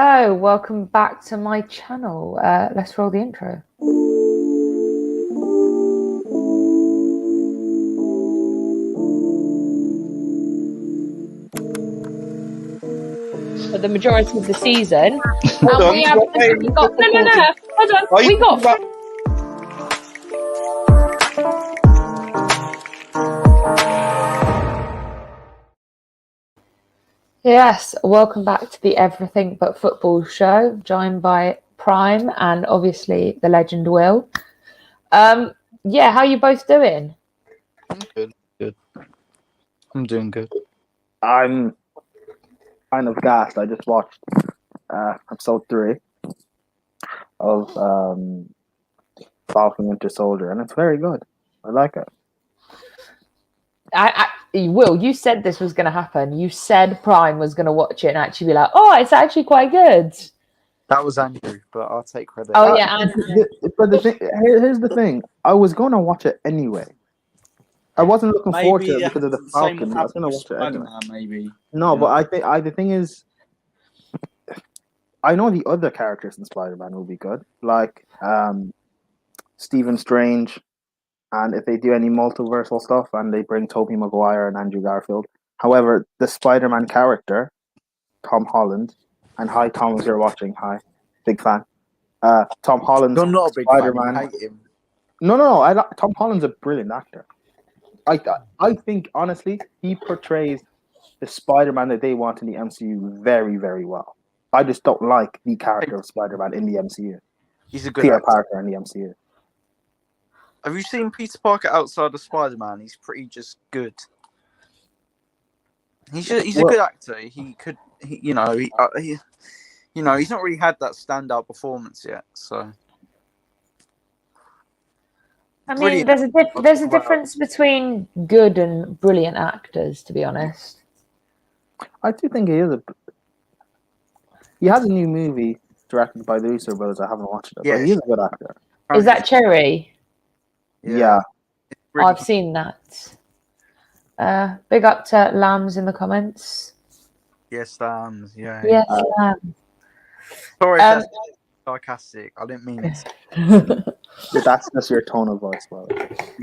Hello, welcome back to my channel. Let's roll the intro. For the majority of the season, Hold on, we have what way? got no. Hold on, Are you we got. talking Yes, welcome back to the Everything But Football show, joined by Prime and obviously the legend Will. Yeah, how are you both doing? I'm good. I'm doing good. I'm kind of gassed. I just watched episode 3 of Falcon Winter Soldier, and it's very good. I like it. Will, you said this was going to happen. You said Prime was going to watch it and actually be like, "Oh, it's actually quite good." That was Andrew, but I'll take credit. Oh yeah, and But here's the thing. I was going to watch it anyway. I wasn't looking forward to it because of the Falcon. I was going to watch it anyway. Maybe. No, but I think the thing is, I know the other characters in Spider-Man will be good, like Stephen Strange, and if they do any multiversal stuff and they bring Tobey Maguire and Andrew Garfield. However, the Spider-Man character, Tom Holland, and hi Tom, if you're watching, hi, big fan. Tom Holland's You're not a big Spider-Man. fan. You hate him. No. Tom Holland's a brilliant actor. I think honestly he portrays the Spider-Man that they want in the MCU very, very well. I just don't like the character of Spider-Man in the MCU. He's a good Peter actor. Parker in the MCU. Have you seen Peter Parker outside of Spider-Man? He's pretty just good. He's a good actor. He's not really had that standout performance yet. So I mean, there's a difference between good and brilliant actors, to be honest. I do think he has a new movie directed by the Russo brothers. I haven't watched it, but he is a good actor. Is that Cherry? Yeah. I've seen that. Big up to Lambs in the comments. Yes, Lambs. Yeah. Yes, Lambs. Sorry, that's sarcastic. I didn't mean it. That's just your tone of voice, well.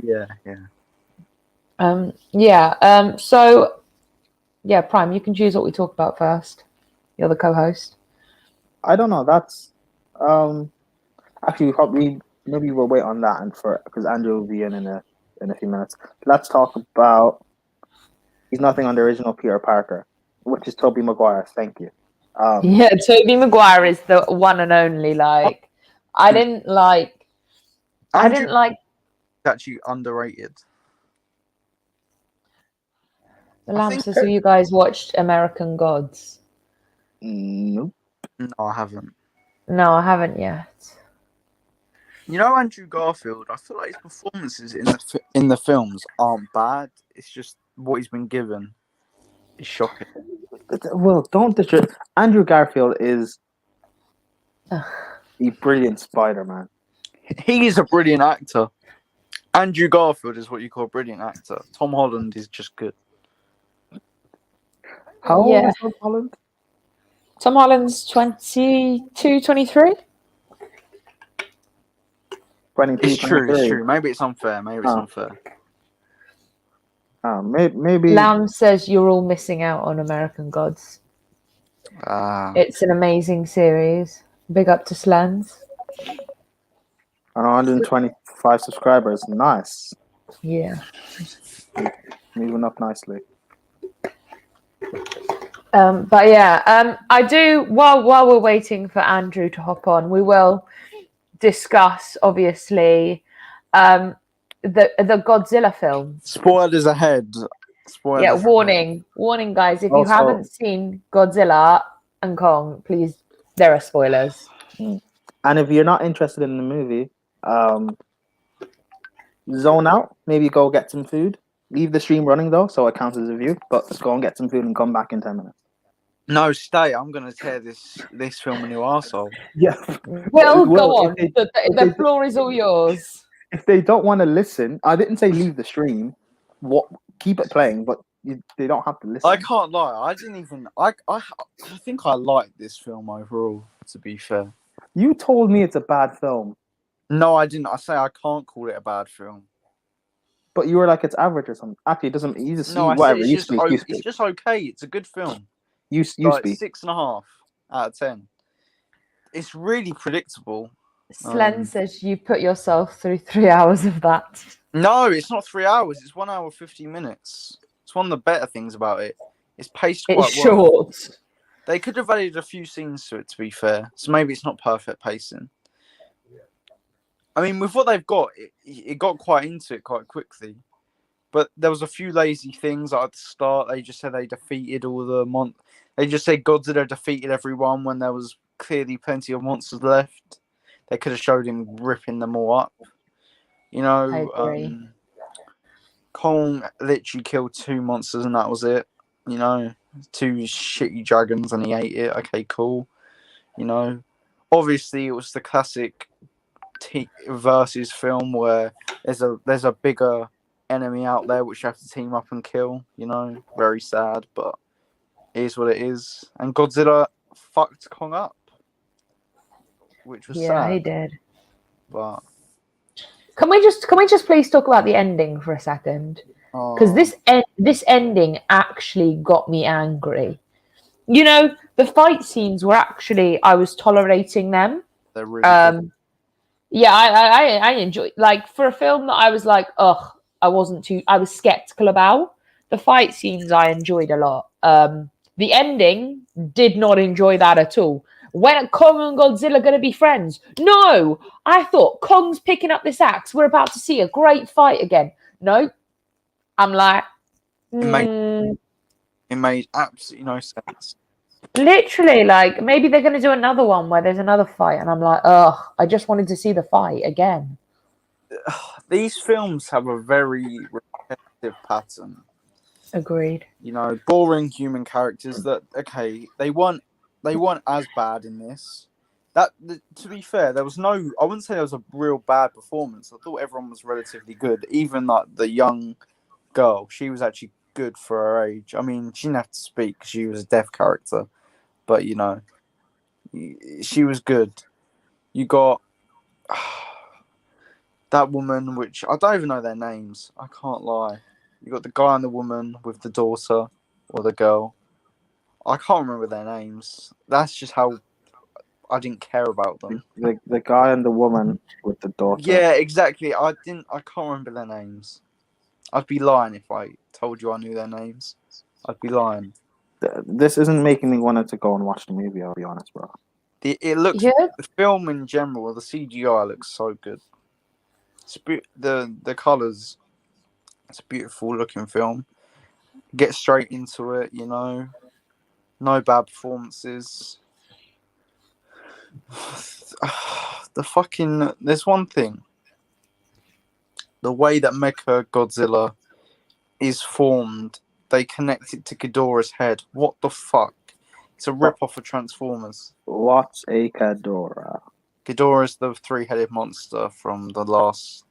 Yeah. So, yeah, Prime, you can choose what we talk about first. You're the co-host. I don't know. That's actually maybe we'll wait on that because Andrew will be in a few minutes. Let's talk about he's nothing on the original Peter Parker, which is Tobey Maguire. Thank you. Yeah, Tobey Maguire is the one and only. Like, I didn't like. Actually underrated. The Lamb says, have you guys watched American Gods? Nope. No, I haven't. No, I haven't yet. You know, Andrew Garfield, I feel like his performances in the films aren't bad. It's just what he's been given is shocking. Well, don't disrupt. Andrew Garfield is a brilliant Spider-Man. He is a brilliant actor. Andrew Garfield is what you call a brilliant actor. Tom Holland is just good. How old is Tom Holland? Tom Holland's 22, 23? It's true. Maybe it's unfair. Maybe. Lamb says you're all missing out on American Gods. It's an amazing series. Big up to Slans. And 125 subscribers. Nice. Yeah. Moving up nicely. But yeah, I do. While we're waiting for Andrew to hop on, we will discuss obviously the Godzilla film. Spoilers ahead. Warning, guys! If you haven't seen Godzilla and Kong, please, there are spoilers. And if you're not interested in the movie, zone out. Maybe go get some food. Leave the stream running though, so it counts as a view. But just go and get some food and come back in 10 minutes. No, stay. I'm going to tear this film a new arsehole. Yeah. Well, go on. The floor is all yours. If they don't want to listen, I didn't say leave the stream. Keep it playing, but they don't have to listen. I can't lie. I didn't even. I think I liked this film overall. To be fair. You told me it's a bad film, No, I didn't. I say I can't call it a bad film. but you were like it's average or something. Actually, it doesn't. You just No, I whatever. said You it's just speak. You it's speak. just okay. It's a good film. You Like speak. 6.5 out of 10. It's really predictable. Slen says you put yourself through 3 hours of that. No, it's not 3 hours. It's 1 hour 50 minutes. It's one of the better things about it. It's paced quite It's well. short. They could have added a few scenes to it, to be fair. So maybe it's not perfect pacing. I mean, with what they've got, it got quite into it quite quickly. But there was a few lazy things at the start. They just said they defeated all the They just said Godzilla defeated everyone when there was clearly plenty of monsters left. They could have showed him ripping them all up. You know, I agree. Kong literally killed 2 monsters and that was it. You know, 2 shitty dragons and he ate it. Okay, cool. You know, obviously it was the classic versus film where there's a bigger enemy out there which you have to team up and kill. You know, very sad, but it is what it is. And Godzilla fucked Kong up, which was Yeah, sad. he did. But Can we just please talk about the ending for a second? Because this ending actually got me angry. You know, the fight scenes were actually, I was tolerating them. they're really good. Yeah, I enjoy, like, for a film that I was like, ugh, I was skeptical about. The fight scenes I enjoyed a lot. The ending, did not enjoy that at all. When are Kong and Godzilla going to be friends? No! I thought Kong's picking up this axe. We're about to see a great fight again. No. I'm like, It made absolutely no sense. literally, like, maybe they're going to do another one where there's another fight. And I'm like, ugh, I just wanted to see the fight again. These films have a very repetitive pattern. Agreed. You know, boring human characters that, okay, they weren't as bad in this. To be fair, I wouldn't say there was a real bad performance. I thought everyone was relatively good. Even like the young girl, she was actually good for her age. I mean, she didn't have to speak because she was a deaf character, but you know, she was good. You got that woman, which I don't even know their names. I can't lie. You got the guy and the woman with the daughter or the girl. I can't remember their names. That's just how I didn't care about them. The guy and the woman with the daughter. Yeah, exactly. I can't remember their names. I'd be lying if I told you I knew their names. I'd be lying. This isn't making me want to go and watch the movie, I'll be honest, bro. It looks, Yeah. the film in general, the CGI looks so good. The colours, it's a beautiful looking film. Get straight into it, you know. No bad performances. There's one thing. The way that Mecha Godzilla is formed, they connect it to Ghidorah's head. What the fuck? It's a rip-off of Transformers. What's a Ghidorah? Ghidorah's the 3-headed monster from the last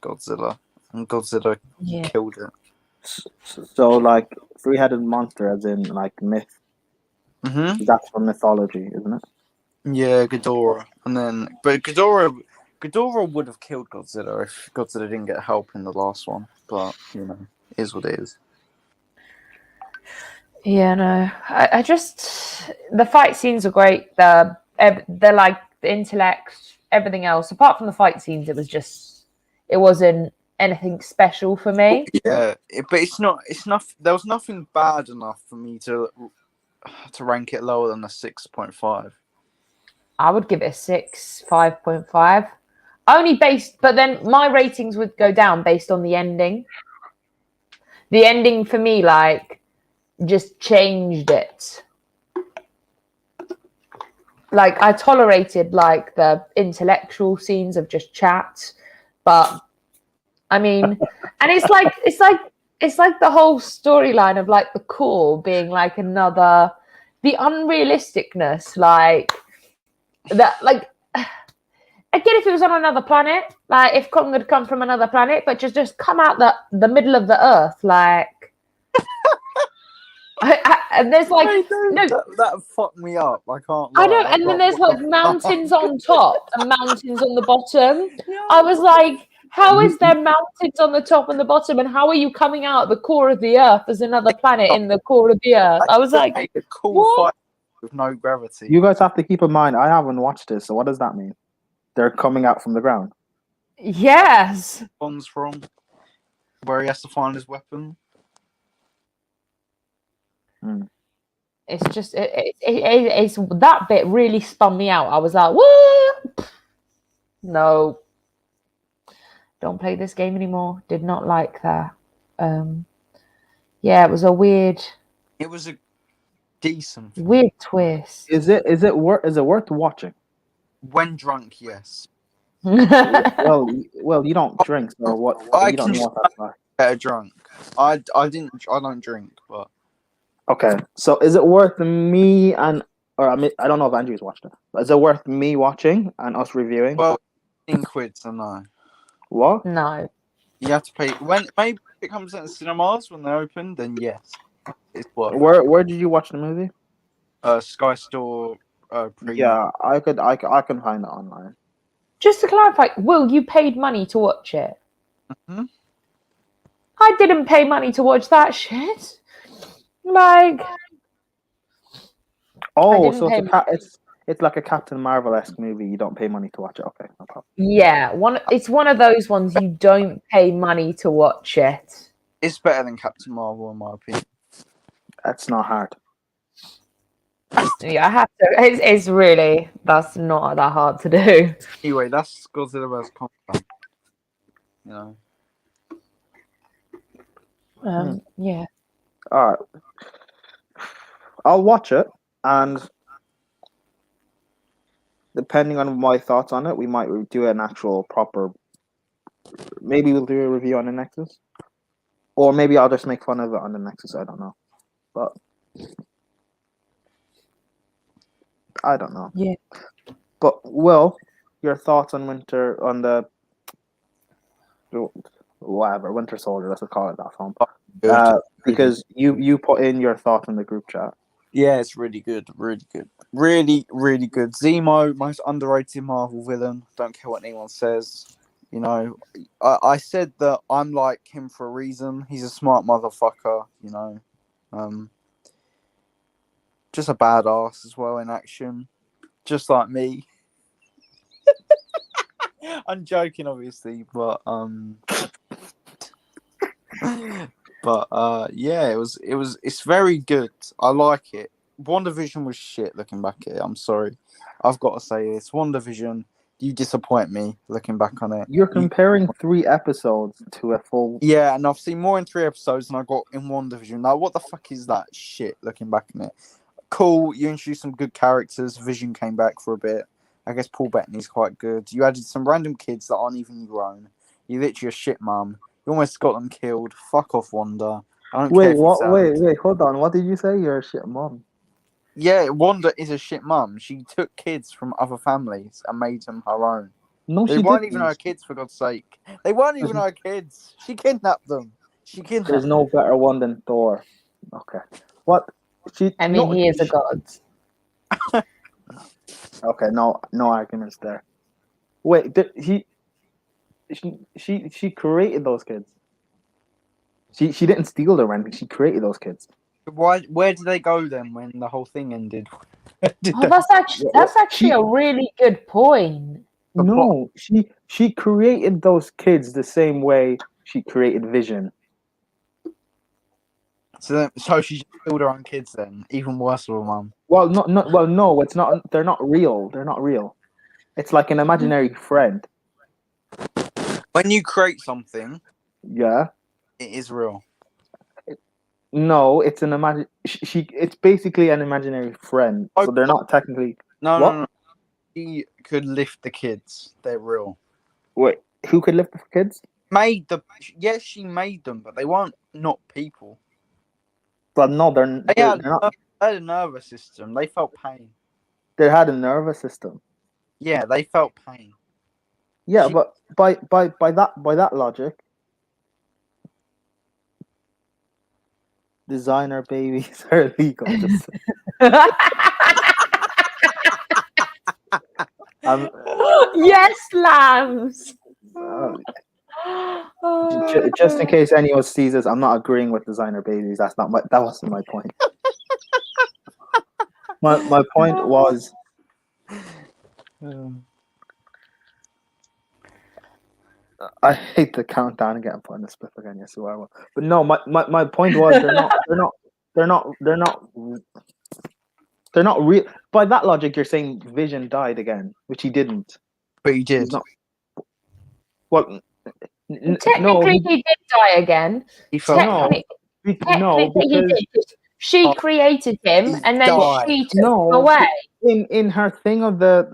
Godzilla. And Godzilla killed it. So, like, 3-headed monster as in, like, myth. Mm-hmm. That's from mythology, isn't it? Yeah, Ghidorah. But Ghidorah would have killed Godzilla if Godzilla didn't get help in the last one. But, you know, it is what it is. Yeah, no. I just, the fight scenes are great. They're like the intellect, everything else. Apart from the fight scenes, it wasn't anything special for me. Yeah, but it's not. There was nothing bad enough for me to rank it lower than a 6.5. I would give it a 5.5. Only but then my ratings would go down based on the ending. The ending for me, like, just changed it. Like, I tolerated, like, the intellectual scenes of just chat, but I mean, and it's like the whole storyline of, like, the core being like the unrealisticness, like that, like, again, if it was on another planet, like if Kong had come from another planet, but just come out the middle of the earth, like, And there's like Wait, no, no, that fucked me up. I can't I lie. don't. And then there's like mountains on top and mountains on the bottom. I was like, how is there mountains on the top and the bottom, and how are you coming out at the core of the Earth as another planet in the core of the Earth? I was like, a cool what? fight with no gravity. You guys have to keep in mind, I haven't watched this, so what does that mean? They're coming out from the ground. Yes. Bond's from where he has to find his weapon. It's just it's that bit really spun me out. I was like, what? No, don't play this game anymore. Did not like that. Yeah, it was a weird Decent film. weird twist. Is it worth watching? When drunk, yes. Well, you don't drink, so what? You don't know what that's like. Better drunk. I don't drink, but Okay, so is it worth me I don't know if Andrew's watched it. But is it worth me watching and us reviewing? well, £15, so no. What? No. You have to pay when maybe it comes out in cinemas when they open. Then yes, it's worth. Where did you watch the movie? Sky Store. Premium. Yeah, I can find it online. Just to clarify, Will, you paid money to watch it? Mhm. I didn't pay money to watch that shit. Like, Oh, didn't so pay it's like a Captain Marvel-esque movie. You don't pay money to watch it. Okay, no problem. yeah, it's one of those ones you don't pay money to watch it. It's better than Captain Marvel in my opinion. That's not hard. Yeah, I have to. It's really, that's not that hard to do. Anyway, that's Godzilla vs Kong. You know. Yeah. All right, I'll watch it, and depending on my thoughts on it, we might do an actual proper. Maybe we'll do a review on the Nexus, or maybe I'll just make fun of it on the Nexus. I don't know, but I don't know. Yeah. But Will, your thoughts on Winter Soldier? Let's call it that film. Because you put in your thoughts in the group chat. Yeah, it's really good, really good, really good. Zemo, most underrated Marvel villain. Don't care what anyone says. You know, I said that I'm like him for a reason. He's a smart motherfucker. You know, just a badass as well in action, just like me. I'm joking, obviously, but yeah, it's very good. I like it. WandaVision was shit. Looking back at it, I'm sorry, I've got to say this. WandaVision, you disappoint me. Looking back on it, You're comparing 3 episodes to a full. yeah, and I've seen more in 3 episodes than I got in WandaVision. Now, what the fuck is that shit? Looking back on it, cool. You introduced some good characters. Vision came back for a bit. I guess Paul Bettany's quite good. You added some random kids that aren't even grown. You literally a shit mum. You almost got them killed. Fuck off, Wanda. I don't care. Wait, what? Wait, hold on. What did you say? You're a shit mom. Yeah, Wanda is a shit mum. She took kids from other families and made them her own. No, They she weren't didn't. even her kids, for God's sake. They weren't even her kids. She kidnapped them. There's no better one than Thor. Okay. What? I mean, he is a god. Okay, no arguments there. Wait, she created those kids. She didn't steal them or anything. She created those kids. Why? Where did they go then when the whole thing ended? Oh, that's actually a really good point. No, she created those kids the same way she created Vision. So she just killed her own kids then. Even worse of a mum. Well, no, it's not. They're not real. They're not real. It's like an imaginary friend. When you create something, Yeah. it is real. No, it's an It's basically an imaginary friend. So they're not technically. No. She could lift the kids. They're real. Wait, who could lift the kids? Yes, she made them, but they weren't not people. But no, they're not. They had a nervous system. They felt pain. They had a nervous system. Yeah, they felt pain. Yeah, but by that logic, designer babies are illegal. Just, I'm, yes, lambs. uh, Oh, just in case anyone sees this, I'm not agreeing with designer babies. That wasn't my point. My point was, I hate the countdown and getting put in the split again. Yes, so I will. But no, my point was they're not real. By that logic, you're saying Vision died again, which he didn't. But he He's did. not. Well, no, technically, he did die again. He felt Technically, no, technically he because did. She Oh, created him, he and then died. she took No, him away. in her thing of the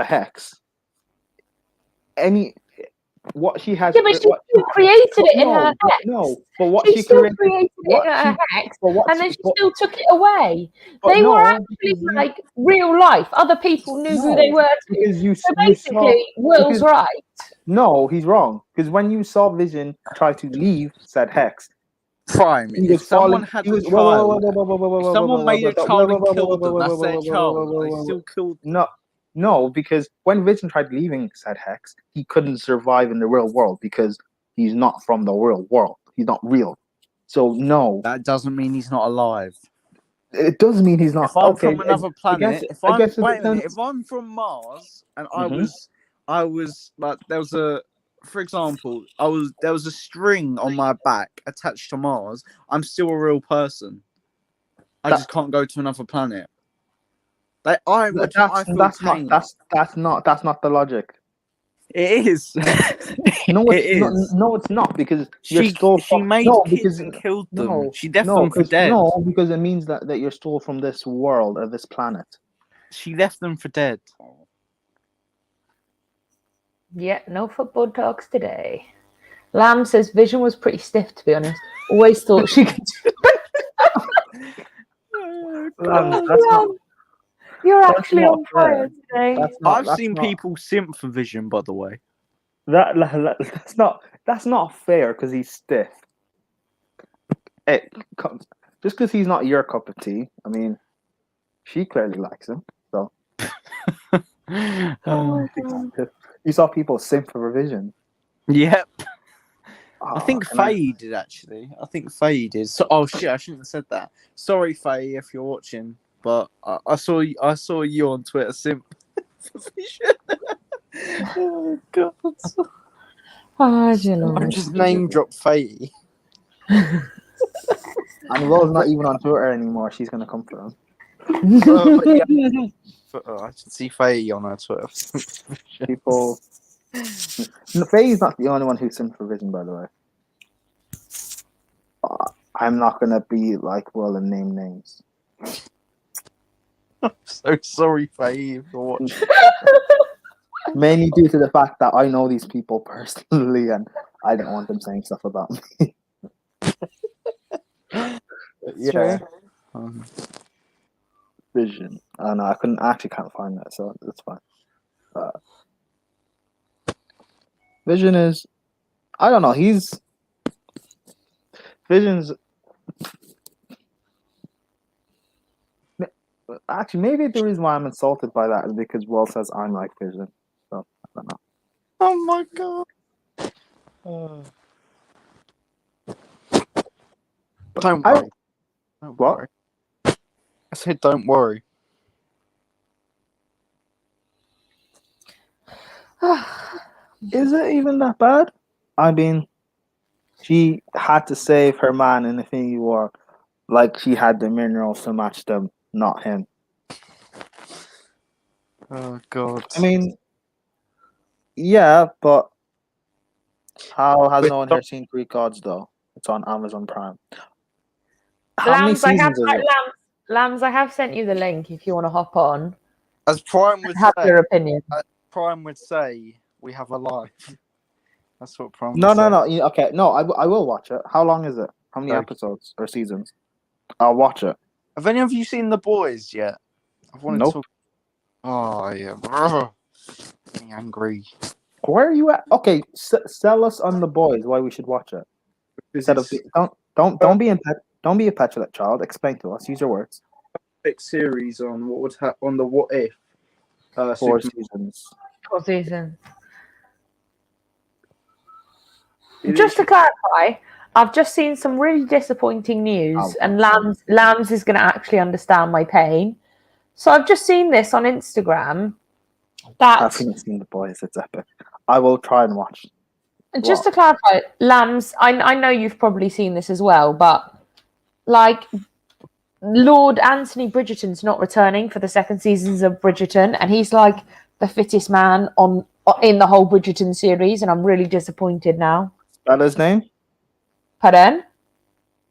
hex. What she has. Yeah, but she still created it in her hex. No, but what She she still created, created it in her hex, and then she still took it away. They were actually like real life. Other people knew who they were too. because you So you basically, saw, Will's right. No, he's wrong. Because when you saw Vision try to leave said hex, Prime. he If was someone falling. had He a was child, if someone made a child and killed them, that's their child. They still killed them. No, because when Vision tried leaving said hex, he couldn't survive in the real world because he's not from the real world. He's not real. So no, That doesn't mean he's not alive. it does mean he's not. If I'm Okay, from another planet, I guess it wait a minute, depends. if I'm from Mars and Mhm. I was like, there was a, for example, there was a string on my back attached to Mars. I'm still a real person. I just can't go to another planet. Like I feel pain. That's not the logic. It is. No, it is. No, it's not because She made kids because and killed them. no, She left them for dead. No, because it means that you're stole from this world or this planet. She left them for dead. Yeah, no football talks today. Lamb says Vision was pretty stiff, to be honest. Always thought she could. You're actually on fire today. I've seen people simp for Vision, by the way. That's not fair because he's stiff. Just because he's not your cup of tea. I mean, she clearly likes him. So you saw people simp for Vision. Yep. Oh, I think Faye did actually. I think Faye did. So, oh shit! I shouldn't have said that. Sorry, Faye, if you're watching. But I saw you on Twitter simp for Vision. Oh god! I'm just name drop Faye. And Will's not even on Twitter anymore. She's gonna come for him. I should see Faye on her Twitter. People. Faye's not the only one who simps for Vision, by the way. I'm not gonna be like Will and name names. I'm so sorry, Faye, if you're watching. Mainly due to the fact that I know these people personally, and I don't want them saying stuff about me. Yeah. Vision. I know I can't find that, so it's fine. Vision is, I don't know. Vision's. Actually, maybe the reason why I'm insulted by that is because Will says I'm like Vision. So I don't know. Oh my god. Don't worry. Don't What? worry. I said don't worry. Is it even that bad? I mean, she had to save her man in Infinity War, like she had the minerals to match them, not him. Oh god. I mean, yeah, but how has no one here seen Greek Gods though? It's on Amazon Prime. How many seasons is it? Lambs, I have sent you the link if you want to hop on. As Prime would Have say, your opinion. Prime would say, we have a life. That's what Prime No. would say. Okay, no, I will watch it. How long is it? How many episodes or seasons? I'll watch it. Have any of you seen The Boys yet? I've wanted Nope. to. Oh yeah. Ugh. Getting angry. Where are you at? Okay, sell us on The Boys why we should watch it. Instead of Don't be don't be a petulant child. Explain to us. Use your words. Big series on what would happen on the What If. 4 Superman. seasons. 4 seasons. It Just to is- clarify, I've just seen some really disappointing news, Oh, and sorry. Lambs is going to actually understand my pain. So I've just seen this on Instagram. I That haven't seen The Boys. It's epic. I will try and watch. just to clarify, Lambs, I know you've probably seen this as well, but like Lord Anthony Bridgerton's not returning for the second seasons of Bridgerton, and he's like the fittest man in the whole Bridgerton series, and I'm really disappointed now. Spell his name. Pardon?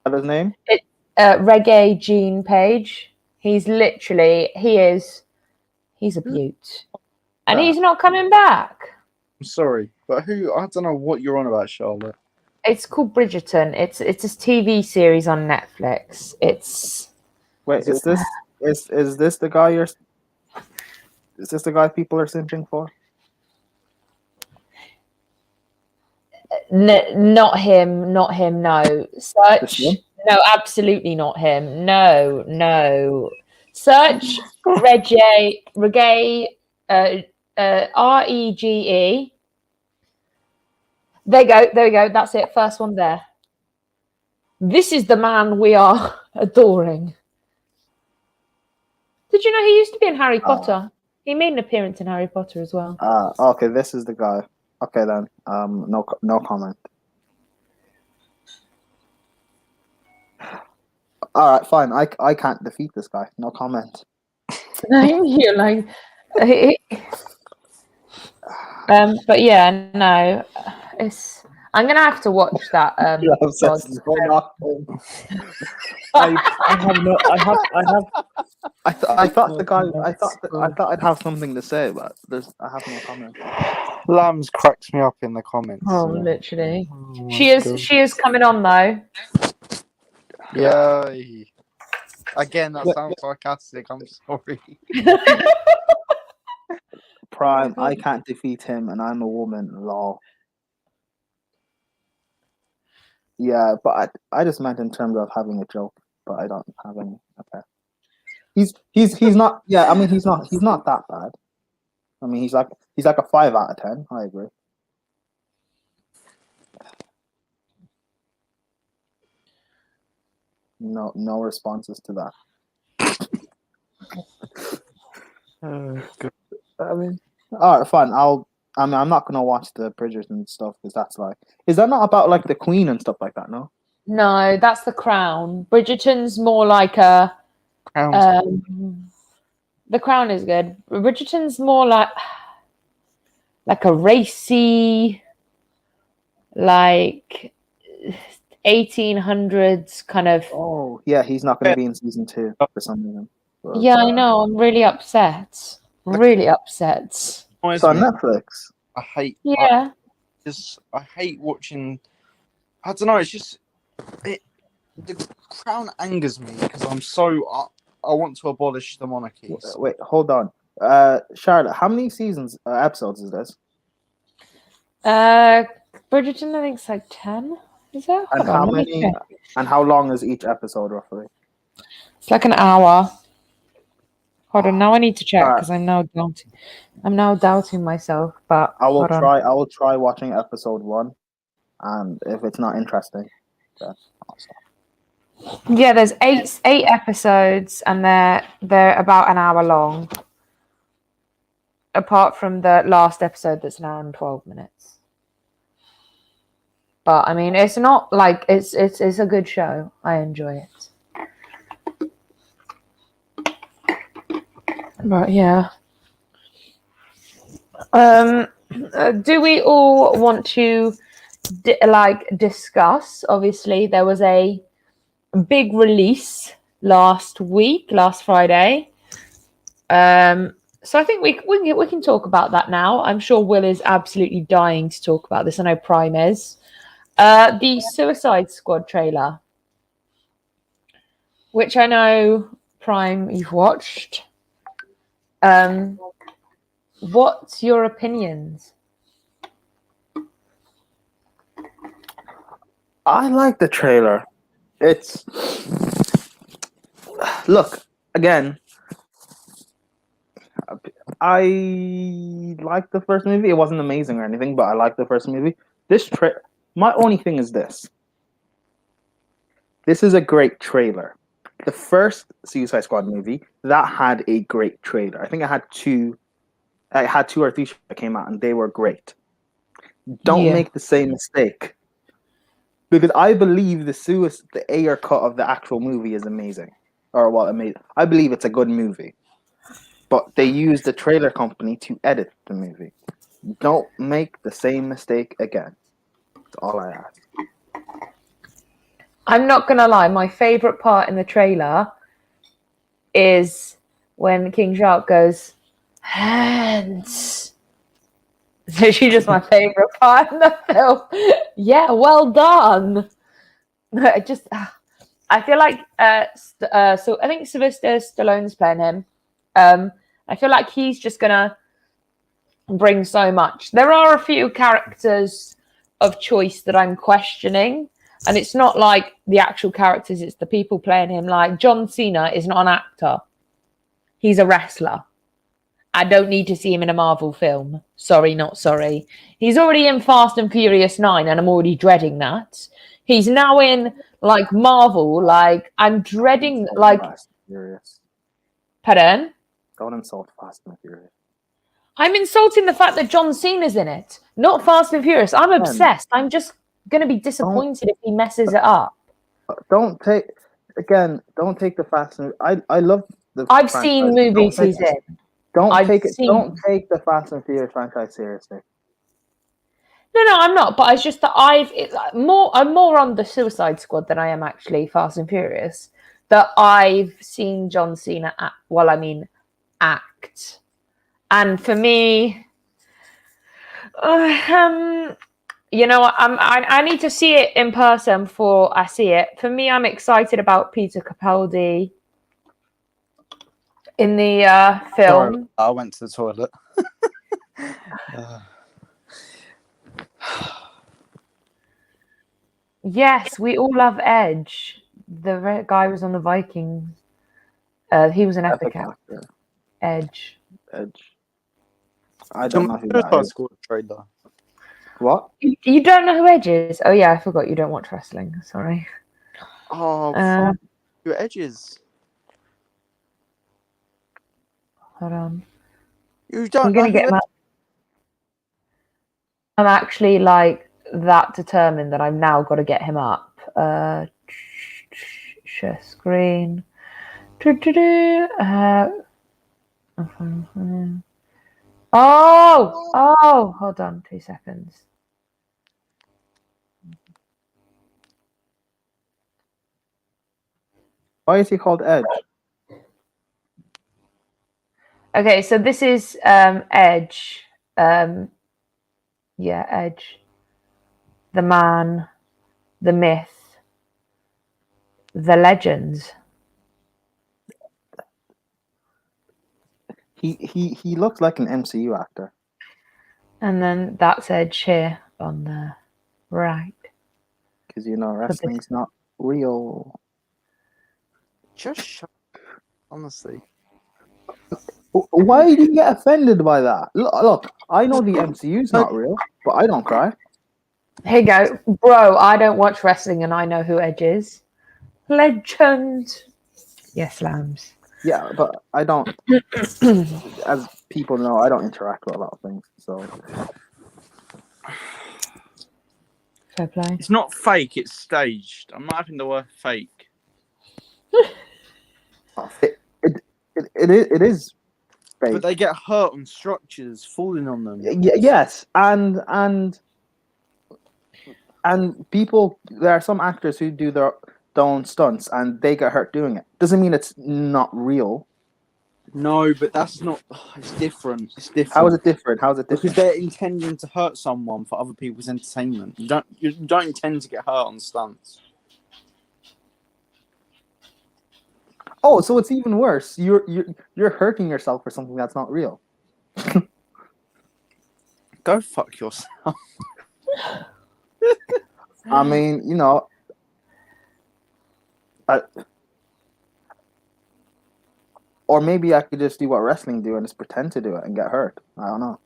Spell his name. Reggae Gene Page. He's a beaut, and he's not coming back. I'm sorry, but I don't know what you're on about, Charlotte. It's called Bridgerton. It's a TV series on Netflix. Wait, is this the guy you're? Is this the guy people are simping for? Not him. No. Search. one? No, absolutely not him. No. Search reggae. Rege. There we go. That's it. First one there. This is the man we are adoring. Did you know he used to be in Harry Potter? He made an appearance in Harry Potter as well. Okay, this is the guy. Okay then. No comment. All right, fine. I can't defeat this guy. No comment. You're like, but yeah, no, I'm gonna have to watch that. I thought the guy. I thought I'd have something to say, but I have no comment. Lambs cracks me up in the comments. Oh, literally. Oh, She is coming on though. Yay. Again, that sounds sarcastic. I'm sorry. Prime, I can't defeat him, and I'm a woman. Lol. Yeah, but I just meant in terms of having a joke, but I don't have any. Okay. He's not. Yeah, I mean he's not that bad. I mean he's like a 5 out of 10. I agree. No responses to that. I mean, all right, fine. I'm not gonna watch the Bridgerton stuff because that's like, is that not about like the Queen and stuff like that? No. No, that's The Crown. Bridgerton's more like a. The Crown is good. Bridgerton's more like a racy, like 1800s kind of. Oh yeah, he's not gonna be in season 2 for some reason. But, yeah, I know. I'm really upset. Really upset. It's on Netflix. I hate. Yeah. I hate watching. I don't know. It's just the Crown angers me because I'm so. I want to abolish the monarchy. Wait, hold on. Charlotte, how many episodes is this? Bridgerton, I think it's like 10. Is it? And how many? And how long is each episode roughly? It's like an hour. Hold on, now I need to check because I'm now doubting myself. But I will try watching episode 1, and if it's not interesting, then yeah, there's eight episodes, and they're about an hour long. Apart from the last episode, that's an hour and 12 minutes. But I mean, it's not like it's a good show. I enjoy it. But yeah. Do we all want to discuss? Obviously, there was a big release last Friday. So I think we can talk about that now. I'm sure Will is absolutely dying to talk about this. I know Prime is. The Suicide Squad trailer, which I know Prime you've watched. What's your opinions? I like the trailer. It's look again. I liked the first movie. It wasn't amazing or anything, but I liked the first movie. My only thing is this. This is a great trailer. The first Suicide Squad movie that had a great trailer. I think I had two or three that came out, and they were great. Don't Yeah. make the same mistake, because I believe the Ayer cut of the actual movie is amazing, or well, amazing. I believe it's a good movie, but they used the trailer company to edit the movie. Don't make the same mistake again. That's all I ask. I'm not gonna lie, my favourite part in the trailer is when King Shark goes, hands. So she's just my favourite part in the film. Yeah, well done. I feel like so I think Sylvester Stallone's playing him. I feel like he's just gonna bring so much. There are a few characters of choice that I'm questioning, and it's not like the actual characters, it's the people playing him. Like John Cena is not an actor, he's a wrestler. I don't need to see him in a Marvel film. Sorry, not sorry. He's already in Fast and Furious 9, and I'm already dreading that. He's now in like Marvel. Like I'm dreading like. Fast and Furious. Pardon? Don't insult Fast and Furious. I'm insulting the fact that John Cena's in it, not Fast and Furious. I'm obsessed. I'm just gonna be disappointed if he messes it up. Don't take the Fast and I love the. I've franchise. seen movies he's in. Don't take the Fast and Furious franchise seriously. No, I'm not. But it's just that I'm more on the Suicide Squad than I am actually Fast and Furious. That I've seen John Cena act, and for me, you know, I need to see it in person before I see it. For me, I'm excited about Peter Capaldi in the film. Sorry, I went to the toilet. Yes, we all love Edge. The guy was on the Vikings. He was an epic actor. Edge. I don't know who that is. Trailer. What? You don't know who Edge is? Oh yeah, I forgot you don't watch wrestling. Sorry. Oh, your edges. Hold on. You don't. I'm gonna get him up. I'm actually like that determined that I've now got to get him up. Share screen. Oh, hold on 2 seconds. Why is he called Edge? Okay, so this is Edge. Yeah, Edge. The man, the myth, the legend. He looks like an MCU actor. And then that's Edge here on the right. Because you know wrestling's not real. Just shut up, honestly. Why do you get offended by that? Look, I know the MCU's not real, but I don't cry. Here you go. Bro, I don't watch wrestling and I know who Edge is. Legend. Yes, lambs. Yeah, but I don't. As people know, I don't interact with a lot of things. So Fair play. It's not fake, it's staged. I'm not having the word fake. it is fake. But they get hurt on structures, falling on them. Yes, and people. There are some actors who do their own stunts, and they get hurt doing it. Doesn't mean it's not real. No, but that's not. It's different. It's different. How is it different? Because they're intending to hurt someone for other people's entertainment. You don't intend to get hurt on stunts. Oh, so it's even worse. You're hurting yourself for something that's not real. Go fuck yourself. I mean, you know, I, or maybe I could just do what wrestling do and just pretend to do it and get hurt. I don't know.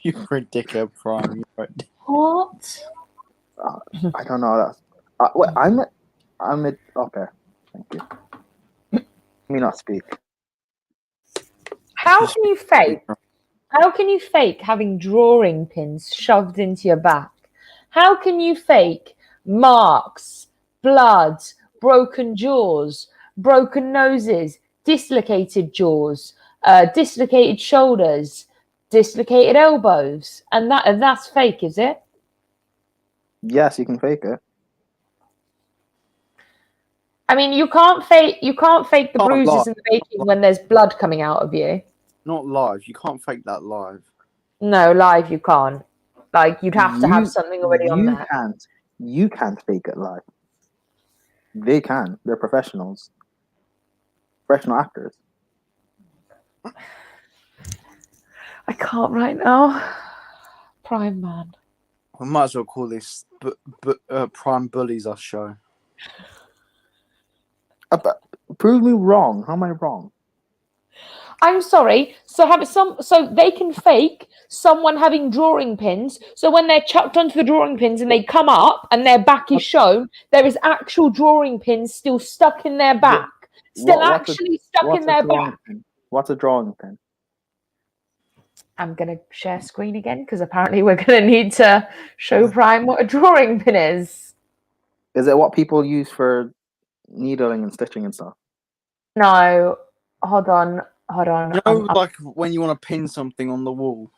You're a dickhead, Prime. What? I don't know. That's wait. I'm a. Okay, thank you. Let me not speak. How can you fake? How can you fake having drawing pins shoved into your back? How can you fake marks, blood, broken jaws, broken noses, dislocated jaws, dislocated shoulders, dislocated elbows, and that's fake, is it? Yes, you can fake it. I mean, you can't fake the Can't bruises lie. and the baking when there's blood coming out of you. Not live. You can't fake that live. No, live you can't. Like you'd have to have something already on there. You can't fake it live. They can. They're professionals. Professional actors. I can't right now. Prime man. We might as well call this Prime Bullies Us show. But prove me wrong. How am I wrong? I'm sorry. So they can fake someone having drawing pins. So when they're chucked onto the drawing pins and they come up and their back is shown, there is actual drawing pins still stuck in their back. Stuck in their back. What's a drawing pin? I'm going to share screen again because apparently we're going to need to show Prime what a drawing pin is. Is it what people use for needling and stitching and stuff? No. Hold on. You know, like when you want to pin something on the wall.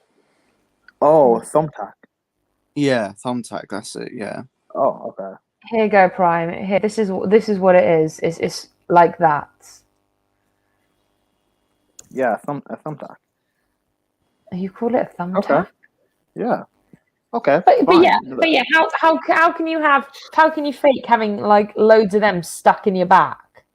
Oh, thumbtack. Yeah, thumbtack. That's it. Yeah. Oh, okay. Here you go, Prime. Here, this is what it is. It's like that. Yeah, a thumbtack. You call it a thumbtack? Okay. Yeah. Okay. But yeah. How can you fake having like loads of them stuck in your back?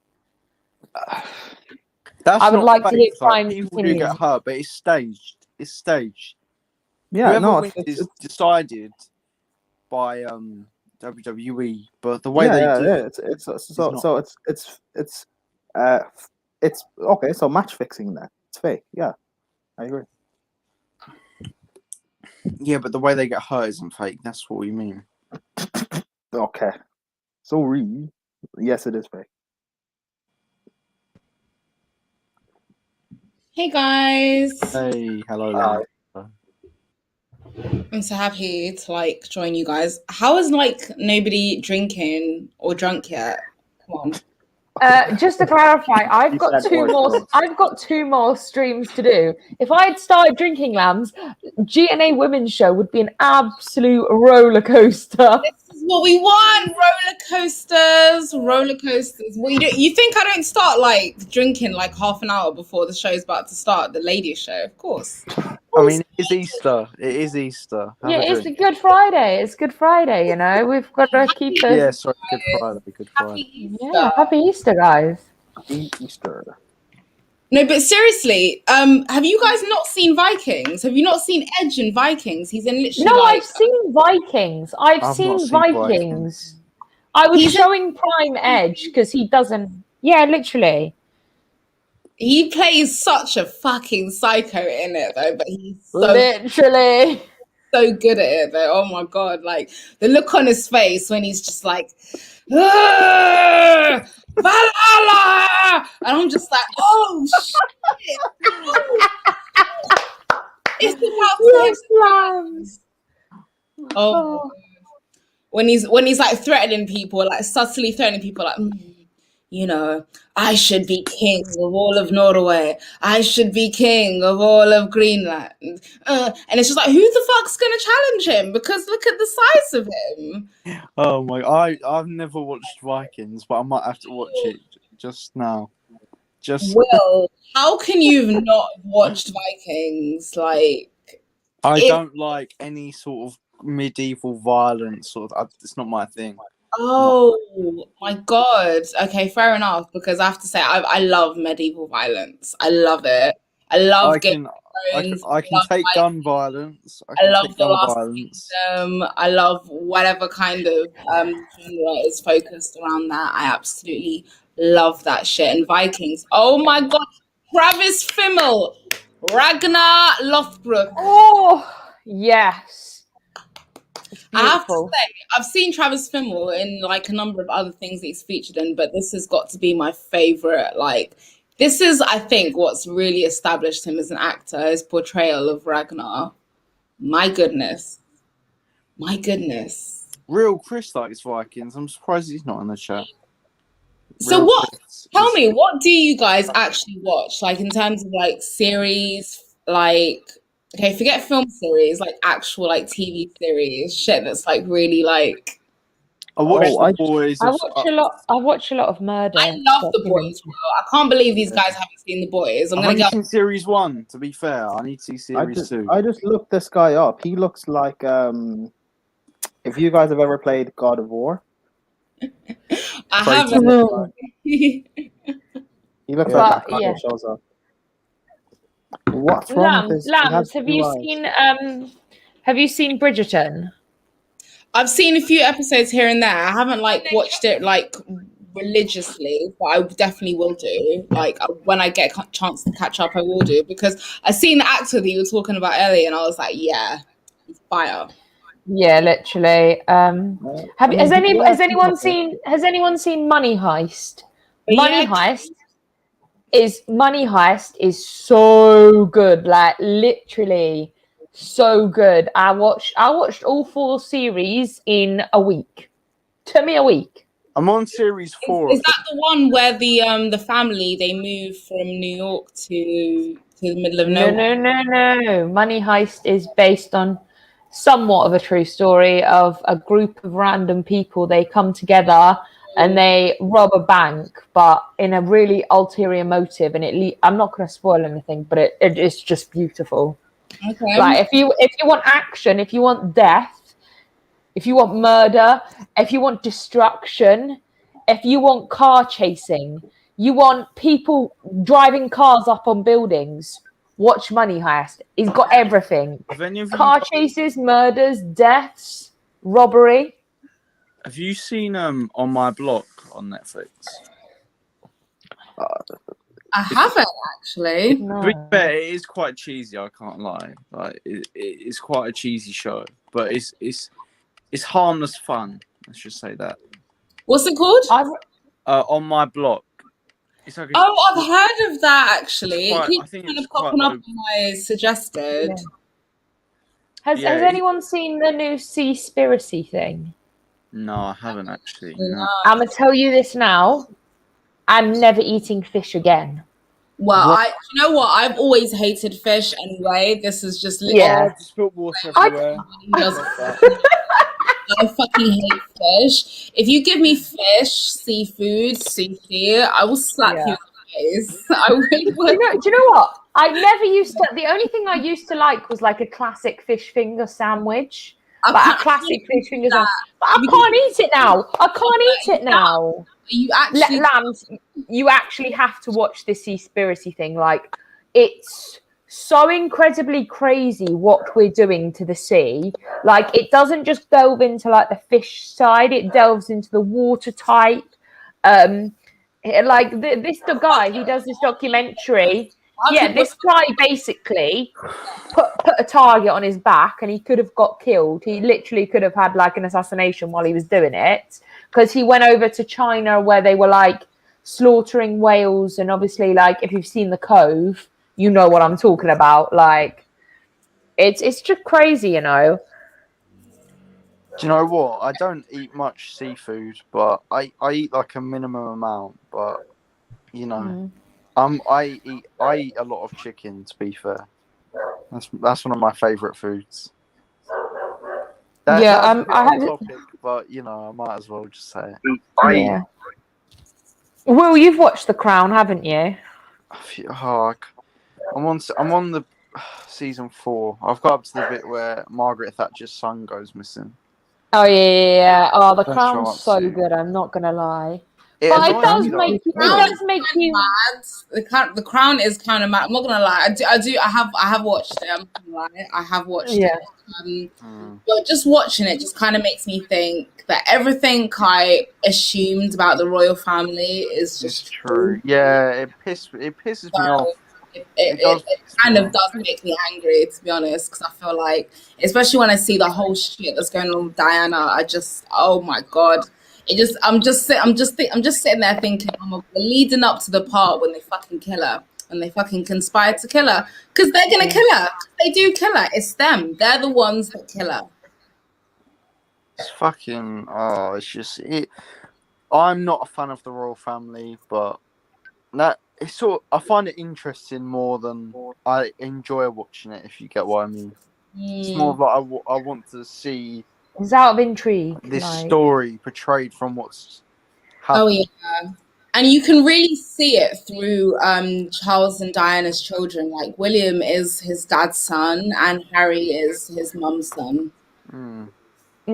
That's I would not like to hear fake, Prime people do continue. get hurt, but it's staged. It's staged. Yeah, Whoever no, wins is decided by WWE, but the way it's okay. So match fixing then it's fake. Yeah, I agree. Yeah, but the way they get hurt isn't fake. That's what we mean. Okay, so yes, it is fake. Hey guys, Hey, hello. I'm so happy to like join you guys. How is like nobody drinking or drunk yet? Come on. Just to clarify, I've You got said two more. oracles. I've got 2 more streams to do. If I had started drinking lambs, GNA Women's Show would be an absolute roller coaster. This is what we want. Roller coasters. What you think I don't start like drinking like half an hour before the show's about to start, the ladies show, of course. I mean, it's Easter. It is Easter. Have Yeah, a it's drink. Good Friday. It's Good Friday. You know, we've got to keep it. Yeah, sorry, Good Friday. Good Happy Friday. Easter. Yeah, happy Easter, guys. Easter. No, but seriously, have you guys not seen Vikings? Have you not seen Edge in Vikings? He's in literally No, like I've seen Vikings. I've I've seen not seen Vikings. I was He's- showing Prime Edge because he doesn't. Yeah, literally. he plays such a fucking psycho in it though, but he's Literally. so good at it though. Oh my god, like the look on his face when he's just like "Ah, Valhalla!" and I'm just like, oh shit. It's about to hit. Oh, when he's like threatening people, like subtly threatening people, like you know, I should be king of all of Norway. I should be king of all of Greenland. And it's just like, who the fuck's gonna challenge him? Because look at the size of him. Oh my! I've never watched Vikings, but I might have to watch it just now. Will, how can you have not watched Vikings? Like, I don't like any sort of medieval violence. It's not my thing. oh my god. Okay, fair enough. Because I have to say, I love medieval violence. I love it. I love I can Thrones. I can love take Vikings. gun violence. I I can love take The gun Last violence. Kingdom. I love whatever kind of genre is focused around that. I absolutely love that shit. And Vikings. Oh my god, Travis Fimmel, Ragnar Lothbrok. Oh, yes. It's I have to beautiful. say, I've seen Travis Fimmel in like a number of other things that he's featured in, but this has got to be my favorite. Like, this is, I think, what's really established him as an actor, his portrayal of Ragnar. My goodness. My goodness. Real Chris likes Vikings. I'm surprised he's not in the chat. So Real what? Chris Tell is- me, what do you guys actually watch? Like in terms of like series, like okay, forget film series, like actual like TV series, shit that's like really like. I watched Oh, The Boys. I watch a lot of murder. I love The Boys. documentaries. Bro. I can't believe these guys haven't seen The Boys. I'm I've gonna only get. seen series 1, to be fair. I need to see series 2. I just looked this guy up. He looks like if you guys have ever played God of War, I Kratos. haven't. he looks But, like that guy yeah. that shows up. What's wrong with Lambs, his? He has Lambs, have blue you eyes. seen Bridgerton? I've seen a few episodes here and there. I haven't like watched it like religiously, but I definitely will do. Like when I get a chance to catch up, I will do because I seen the actor that you were talking about earlier, and I was like, yeah, he's fire. Yeah, literally. Has anyone seen Money Heist? But Money yeah, Heist is so good, like literally so good. I watched all 4 series in a week. Took me a week. I'm on series 4. is that the one where the family they move from New York to the middle of nowhere? No. Money Heist is based on somewhat of a true story of a group of random people. They come together and they rob a bank, but in a really ulterior motive. And I'm not going to spoil anything, but it is just beautiful. Okay. Like if you want action, if you want death, if you want murder, if you want destruction, if you want car chasing, you want people driving cars up on buildings, watch Money Heist. He's got everything. Have any of you, Car chases, murders, deaths, robbery. have you seen On My Block on Netflix? I haven't actually. To be fair, it is quite cheesy. I can't lie. Like it's quite a cheesy show, but it's harmless fun. Let's just say that. What's it called? On My Block. It's like Oh, I've heard of that actually. Quite- It I think keeps kind it's of popping quite up on my suggested. Yeah. Has Yeah, anyone seen the new Seaspiracy thing? No, I haven't actually. No. No. I'm gonna tell you this now. I'm never eating fish again. Well, What? you know what? I've always hated fish anyway. This is just literally Yeah. Oh, I've just spilled water everywhere. I fucking hate fish. If you give me fish, seafood, sushi, I will slap you in the face. I really Do would. you know what? I never used to. The only thing I used to like was like a classic fish finger sandwich. Like a classic fish finger sandwich. But I can't eat it now. I can't eat it now. You actually Lambs, you actually have to watch this Seaspiracy thing. Like, it's so incredibly crazy what we're doing to the sea. Like, it doesn't just delve into like the fish side; it delves into the water type. The guy who does this documentary. Yeah, this guy basically put a target on his back and he could have got killed. He literally could have had like an assassination while he was doing it because he went over to China where they were like slaughtering whales. And obviously, like, if you've seen The Cove, you know what I'm talking about. Like, it's just crazy, you know. Do you know what? I don't eat much seafood, but I eat like a minimum amount. But you know, I eat a lot of chicken. To be fair, that's one of my favourite foods. Yeah, that's a bit I off have- topic, but you know, I might as well just say it. Yeah. Will, you've watched The Crown, haven't you? I'm on the season 4. I've got up to the bit where Margaret Thatcher's son goes missing. Oh yeah. Oh, The That's what I'm Crown's up so to. good. I'm not gonna lie. But annoys it does me, though. make you. It Crown does make kind of you. mad. The Crown is kind of mad. I'm not gonna lie. I have watched it. I'm not gonna lie. I have watched Yeah. it. But just watching it just kind of makes me think that everything I assumed about the royal family is It's just true. Yeah, it pisses me So off. it, It it, does it piss me kind of off. does make me angry, to be honest, because I feel like, especially when I see the whole shit that's going on with Diana, I just, oh my god, it just, I'm just sitting there thinking, oh my god, leading up to the part when they fucking kill her, when they fucking conspire to kill her, because they're gonna kill her. They do kill her. It's them. They're the ones that kill her. It's fucking. Oh, it's just it. I'm not a fan of the royal family, but that it's sort. I find it interesting more than I enjoy watching it. If you get what I mean. It's more of like I want to see It's out of intrigue. this Like, story portrayed from what's Oh happened. yeah. And you can really see it through Charles and Diana's children. Like William is his dad's son, and Harry is his mum's son.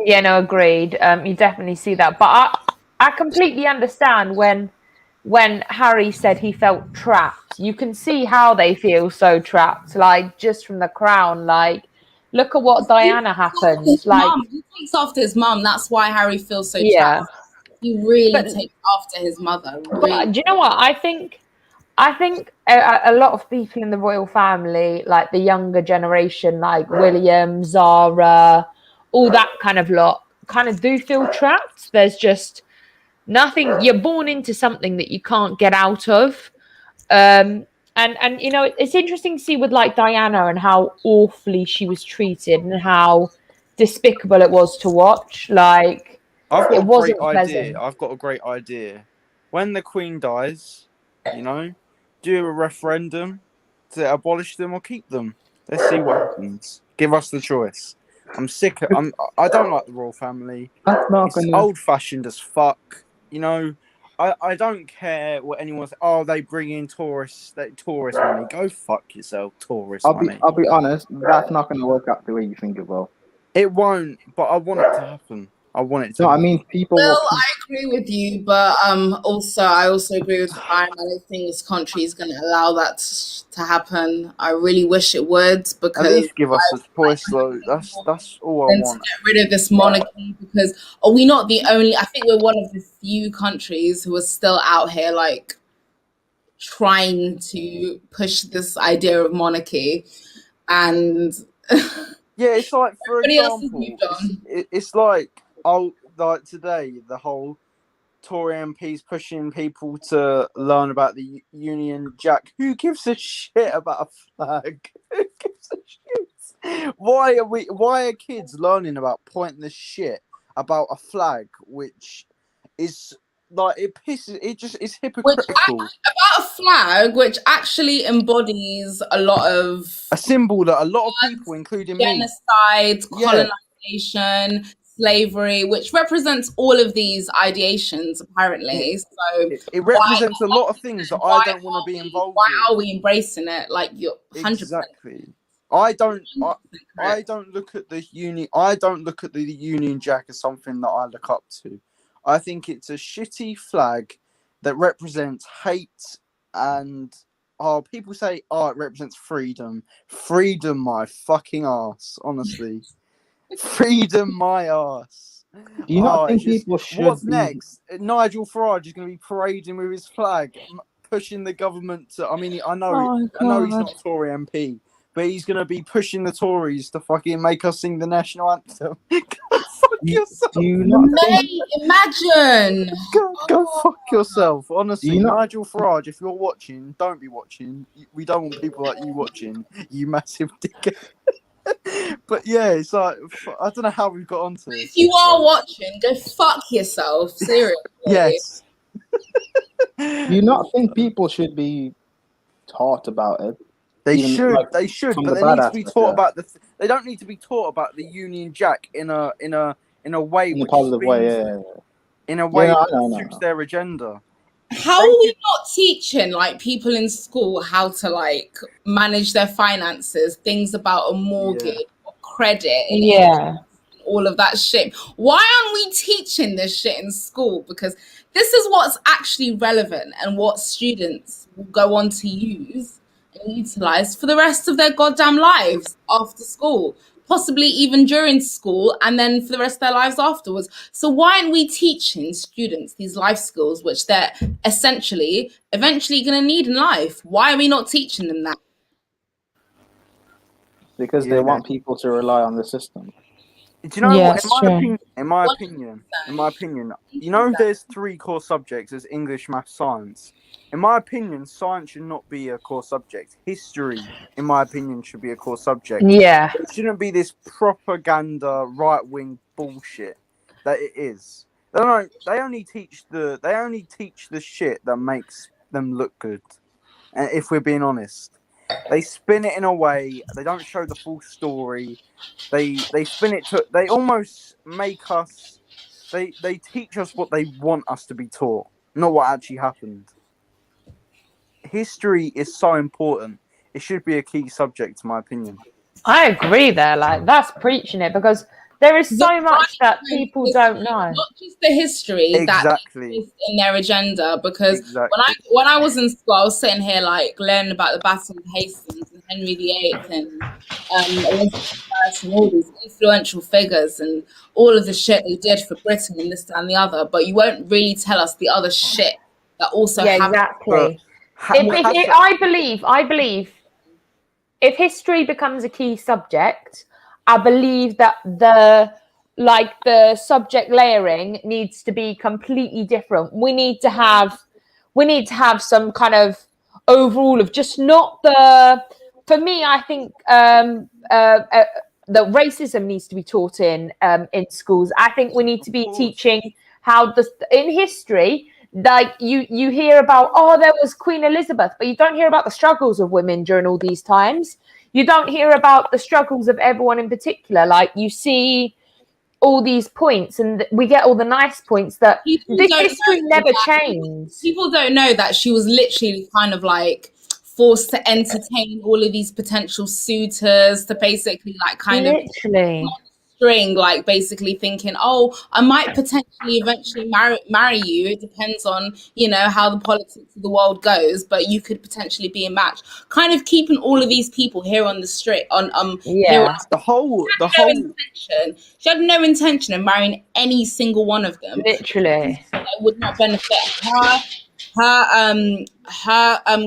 yeah, no, agreed. You definitely see that, but I completely understand when Harry said he felt trapped. You can see how they feel so trapped. Like just from the Crown. Like, look at what Diana happens. Like, He takes after his mum. That's why Harry feels so yeah. trapped. He really But- takes after his mother. But Really. do you know what? I think a lot of people in the royal family, like the younger generation, like William, Zara, all that kind of lot, kind of do feel trapped. There's just nothing. You're born into something that you can't get out of. And you know, it's interesting to see with like Diana and how awfully she was treated and how despicable it was to watch. Like, I've got it a great wasn't idea. pleasant. I've got a great idea. When the Queen dies, you know, do a referendum to abolish them or keep them. Let's see what happens. Give us the choice. I'm sick. I don't like the royal family. That's not It's going to. old fashioned as fuck. You know, I don't care what anyone says. Oh, they bring in tourist money. Go fuck yourself, tourist money. I'll be honest. That's not going to work out the way you think it will. It won't, but I want it to happen. I want it to. No, I happen. mean people. Well, will I agree with you, but I also agree with Brian. I don't think this country is going to allow that to happen. I really wish it would, At because least give us a choice, though. That's all I then to want. get rid of this monarchy, because are we not the only, I think we're one of the few countries who are still out here like trying to push this idea of monarchy, and Yeah, it's like, for Everybody else has example, moved on. it's like, like today, the whole Tory MPs pushing people to learn about the Union Jack. Who gives a shit about a flag? Who gives a shit? Why are kids learning about pointless shit about a flag, which is like, it's hypocritical. about a flag which actually embodies a lot of A symbol that a lot of people, including me, genocide, Yeah. colonization, slavery, which represents all of these ideations, apparently. So it represents a lot of things that I don't want to be involved why in. are we embracing it? Like, you're 100%. Exactly. I don't look at the Union Jack as something that I look up to. I think it's a shitty flag that represents hate, and people say, it represents freedom. Freedom, my fucking ass, honestly. Freedom, my ass. Do you not think it's just- people should? What's be- next? Nigel Farage is going to be parading with his flag, pushing the government to. I mean, I know he's not a Tory MP, but he's going to be pushing the Tories to fucking make us sing the national anthem. Go fuck yourself. Do you not think? Mate, imagine. Go fuck yourself. Honestly, Do you not- Nigel Farage, if you're watching, don't be watching. We don't want people like you watching, you massive dickhead. But yeah, it's like, I don't know how we've got onto this. If you are watching, go fuck yourself. Seriously. Yes. Do you not think people should be taught about it? They Even, should, like, but from the they bad need to be aspect, taught yeah. about they don't need to be taught about the Union Jack in a way In a which positive way, spins- yeah. in a way Yeah, I that know. suits their agenda. How are we not teaching like people in school how to like manage their finances, things about a mortgage or credit, and Yeah. all of that shit? Why aren't we teaching this shit in school? Because this is what's actually relevant and what students will go on to use and utilize for the rest of their goddamn lives after school, possibly even during school, and then for the rest of their lives afterwards. So why aren't we teaching students these life skills which they're essentially eventually going to need in life? Why are we not teaching them that? Because they want people to rely on the system. Do you know Yeah, what? it's true. In my opinion, you know, there's 3 core subjects: there's English, math, science. In my opinion, science should not be a core subject. History, in my opinion, should be a core subject. Yeah. It shouldn't be this propaganda right-wing bullshit that it is. They only teach the shit that makes them look good. And if we're being honest, they spin it in a way. They don't show the full story. They spin it to. They almost make us. They teach us what they want us to be taught, not what actually happened. History is so important. It should be a key subject, in my opinion. I agree there. Like, that's preaching it, because there is so much that people don't know. Not just the history that is in their agenda, because when I was in school, I was sitting here like learning about the Battle of Hastings and Henry VIII and Elizabeth I and all these influential figures and all of the shit they did for Britain and this and the other, but you won't really tell us the other shit that also happened. Exactly. I believe if history becomes a key subject, I believe that the subject layering needs to be completely different. We need to have some kind of overall of just not the. For me, I think that racism needs to be taught in schools. I think we need to be teaching how in history. Like you hear about, there was Queen Elizabeth, but you don't hear about the struggles of women during all these times. You don't hear about the struggles of everyone in particular. Like, you see all these points, and we get all the nice points that this history never changed. People don't know that she was literally kind of like forced to entertain all of these potential suitors to basically like kind of string, like basically thinking, I might potentially eventually marry you. It depends on, how the politics of the world goes, but you could potentially be a match. Kind of keeping all of these people here on the street She had no intention of marrying any single one of them. Literally. It would not benefit her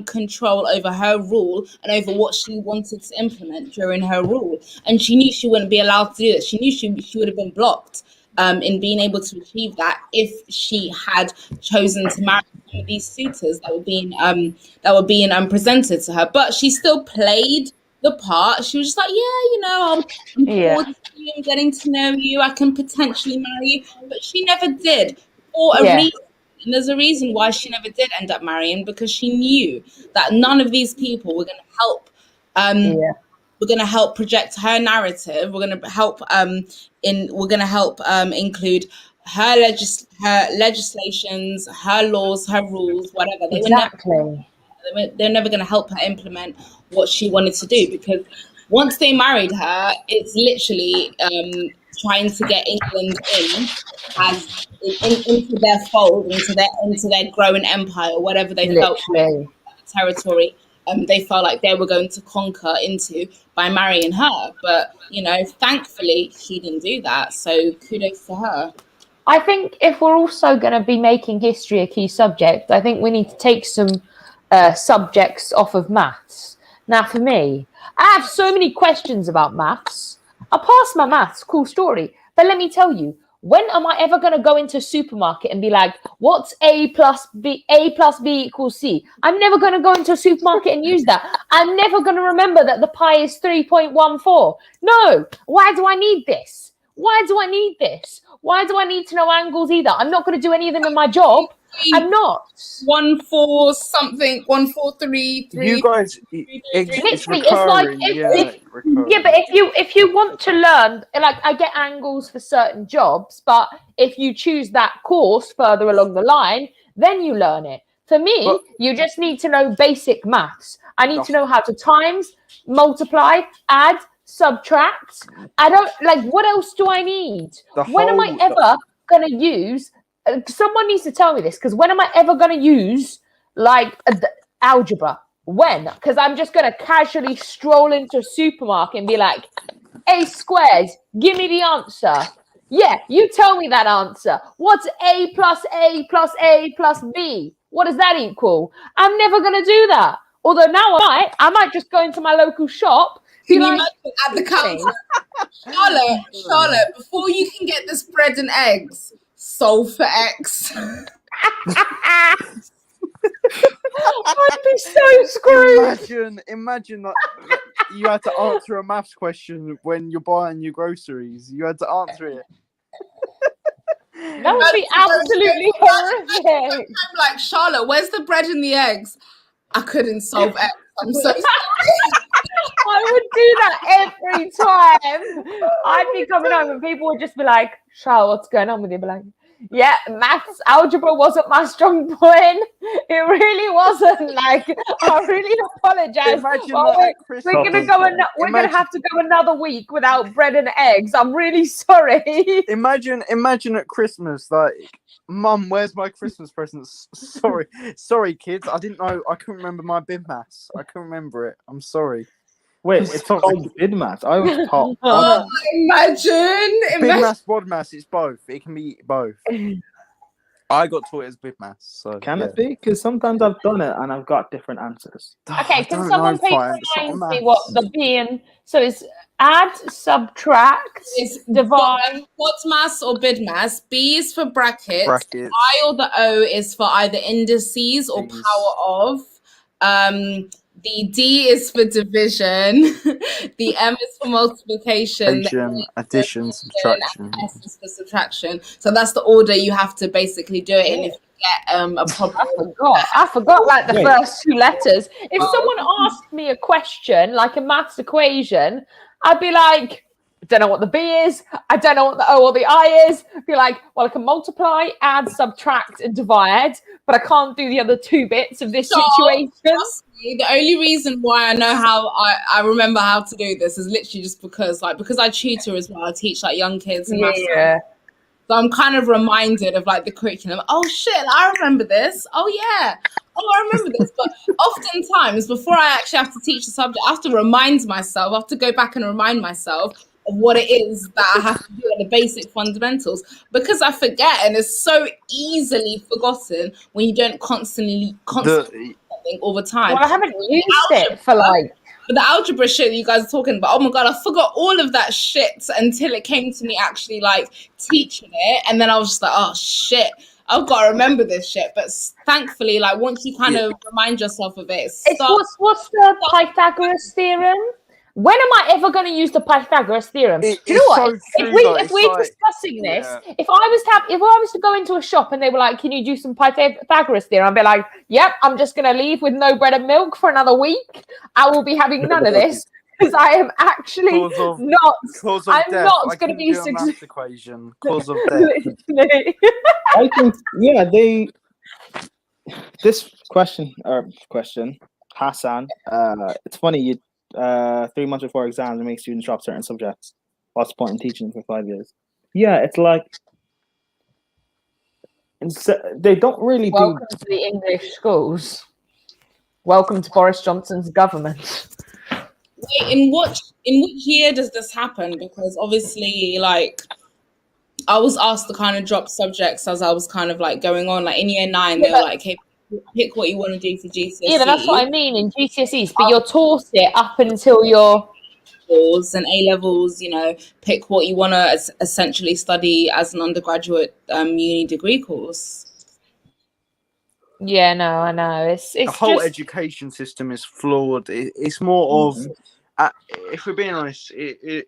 control over her rule and over what she wanted to implement during her rule. And she knew she wouldn't be allowed to do that. She knew she would have been blocked in being able to achieve that if she had chosen to marry these suitors that were being presented to her. But she still played the part. She was just like, I'm getting to know you. I can potentially marry you. But she never did for a reason. And there's a reason why she never did end up marrying, because she knew that none of these people were going to help. We're going to help project her narrative. We're going to help include her legislations, her laws, her rules, whatever. They're never going to help her implement what she wanted to do, because once they married her, it's literally trying to get England into their fold, into their growing empire, whatever they felt territory they felt like they were going to conquer into by marrying her. But thankfully she didn't do that, so kudos to her. I think if we're also going to be making history a key subject, I think we need to take some subjects off of maths. Now, for me, I have so many questions about maths. I passed my maths, cool story. But let me tell you, when am I ever going to go into a supermarket and be like, what's A plus B equals C? I'm never going to go into a supermarket and use that. I'm never going to remember that the pi is 3.14. No, why do I need this? Why do I need this? Why do I need to know angles either? I'm not going to do any of them in my job. I'm not. 1 4 something, 1 4 3 3. You guys, it's recurring. But if you want to learn, like, I get angles for certain jobs, but if you choose that course further along the line, then you learn it. For me, you just need to know basic maths. I need to know how to times, multiply, add, subtract. I don't, like, what else do I need? When am I ever going to use someone needs to tell me this, because when am I ever going to use like algebra? When? Because I'm just going to casually stroll into a supermarket and be like, A squared, give me the answer. Yeah, you tell me that answer. What's A plus A plus A plus B? What does that equal? I'm never going to do that. Although now I might just go into my local shop. Can you imagine at the counter? Charlotte, before you can get this bread and eggs, solve for X. I'd be so screwed. Imagine that you had to answer a maths question when you're buying your groceries. You had to answer it. That would be absolutely horrific. I'm like, Charlotte, where's the bread and the eggs? I couldn't solve X. I'm so sorry. I would do that every time. I'd be coming home and people would just be like, Charlotte, what's going on with you? Be like, yeah, maths, algebra wasn't my strong point. It really wasn't. Like, I really apologize. Imagine Well, that we're gonna go. We're gonna have to go another week without bread and eggs. I'm really sorry. Imagine at Christmas, like, Mum, where's my Christmas presents? Sorry, kids. I didn't know. I couldn't remember my bid maths. I couldn't remember it. I'm sorry. Wait, it's called bid maths. I was taught. Oh, imagine. Bid maths, bod maths. It's both. It can be both. I got taught it as bid maths. So Can it be? Because sometimes I've done it and I've got different answers. Okay, can someone please remind me what the being? So it's add, subtract, It's divide. What's mass or bid mass? B is for brackets. I or the O is for either indices or power of. The D is for division. The M is for multiplication. Addition, subtraction. And S is for subtraction. So that's the order you have to basically do it in if you get a problem. I forgot like the first two letters. If someone asked me a question, like a maths equation, I'd be like, I don't know what the B is. I don't know what the O or the I is. I'd be like, well, I can multiply, add, subtract, and divide, but I can't do the other two bits of this situation. The only reason why I know how I remember how to do this is literally just because I tutor as well. I teach like young kids and maths. So I'm kind of reminded of like the curriculum. Oh shit, I remember this. Oh yeah. Oh, I remember this. But oftentimes before I actually have to teach the subject, I have to remind myself, I have to go back and remind myself of what it is that I have to do at the basic fundamentals, because I forget, and it's so easily forgotten when you don't constantly something all the time. Well, I haven't used it for like. But the algebra shit that you guys are talking about, oh my god, I forgot all of that shit until it came to me actually like teaching it, and then I was just like, oh shit, I've got to remember this shit. But thankfully, like once you kind of remind yourself of it, what's the Pythagoras theorem? When am I ever going to use the Pythagoras theorem? Do you know what? If we're discussing this, if I was to go into a shop and they were like, "Can you do some Pythagoras theorem?" I'd be like, "Yep, I'm just going to leave with no bread and milk for another week. I will be having none of this because I am actually not. I'm not going to be successful. Equation. Cause of death. I think this question, Hassan. It's funny 3 months before exams and make students drop certain subjects. What's the point in teaching for 5 years? Yeah, it's like they don't really Welcome to the English schools. Welcome to Boris Johnson's government. Wait, in which year does this happen? Because obviously, like, I was asked to kind of drop subjects as I was kind of like going on. Like in year 9, they were like, "Hey, pick what you want to do for GCSEs." Yeah, but that's what I mean in GCSEs. But you're taught it up until your and A-levels, you know, pick what you want to essentially study as an undergraduate uni degree course. Yeah, no, I know. It's the whole education system is flawed. It's more of, if we're being honest, I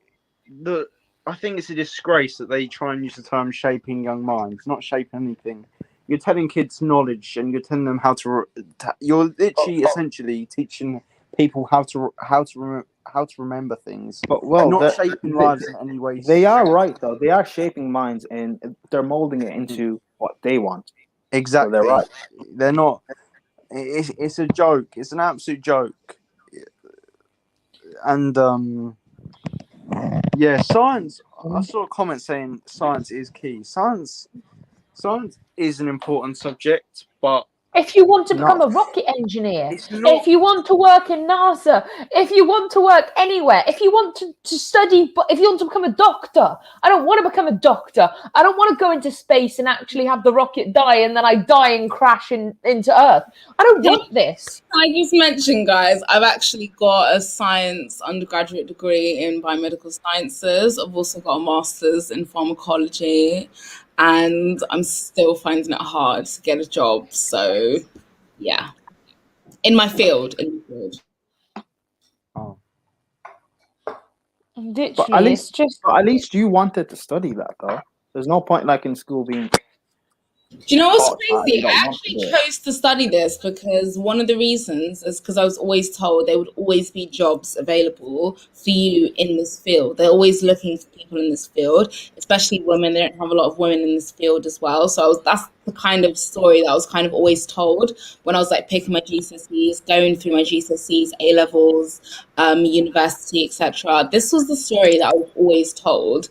think it's a disgrace that they try and use the term shaping young minds, not shaping anything. You're telling kids knowledge, and you're telling them how to. You're literally, essentially, teaching people how to remember things. But not shaping lives in any way. They are right, though. They are shaping minds, and they're molding it into what they want. Exactly. So they're right. They're not. It's a joke. It's an absolute joke. And science. I saw a comment saying science is key. Science. Science is an important subject, but If you want to become No. a rocket engineer, it's not. if you want to work in NASA, if you want to work anywhere, if you want to study, but if you want to become a doctor, I don't want to become a doctor. I don't want to go into space and actually have the rocket die and then I die and crash into Earth. I don't want this. I just mentioned, guys, I've actually got a science undergraduate degree in biomedical sciences. I've also got a master's in pharmacology, and I'm still finding it hard to get a job. So, yeah, in my field. Oh. Literally, it's just. But at least you wanted to study that, though. There's no point like in school being. Do you know what's Oh, you crazy? don't I want actually to do it. chose to study this because one of the reasons is because I was always told there would always be jobs available for you in this field. They're always looking for people in this field, especially women. They don't have a lot of women in this field as well. So that's the kind of story that I was kind of always told when I was like picking my GCSEs, going through my GCSEs, A levels, university, etc. This was the story that I was always told.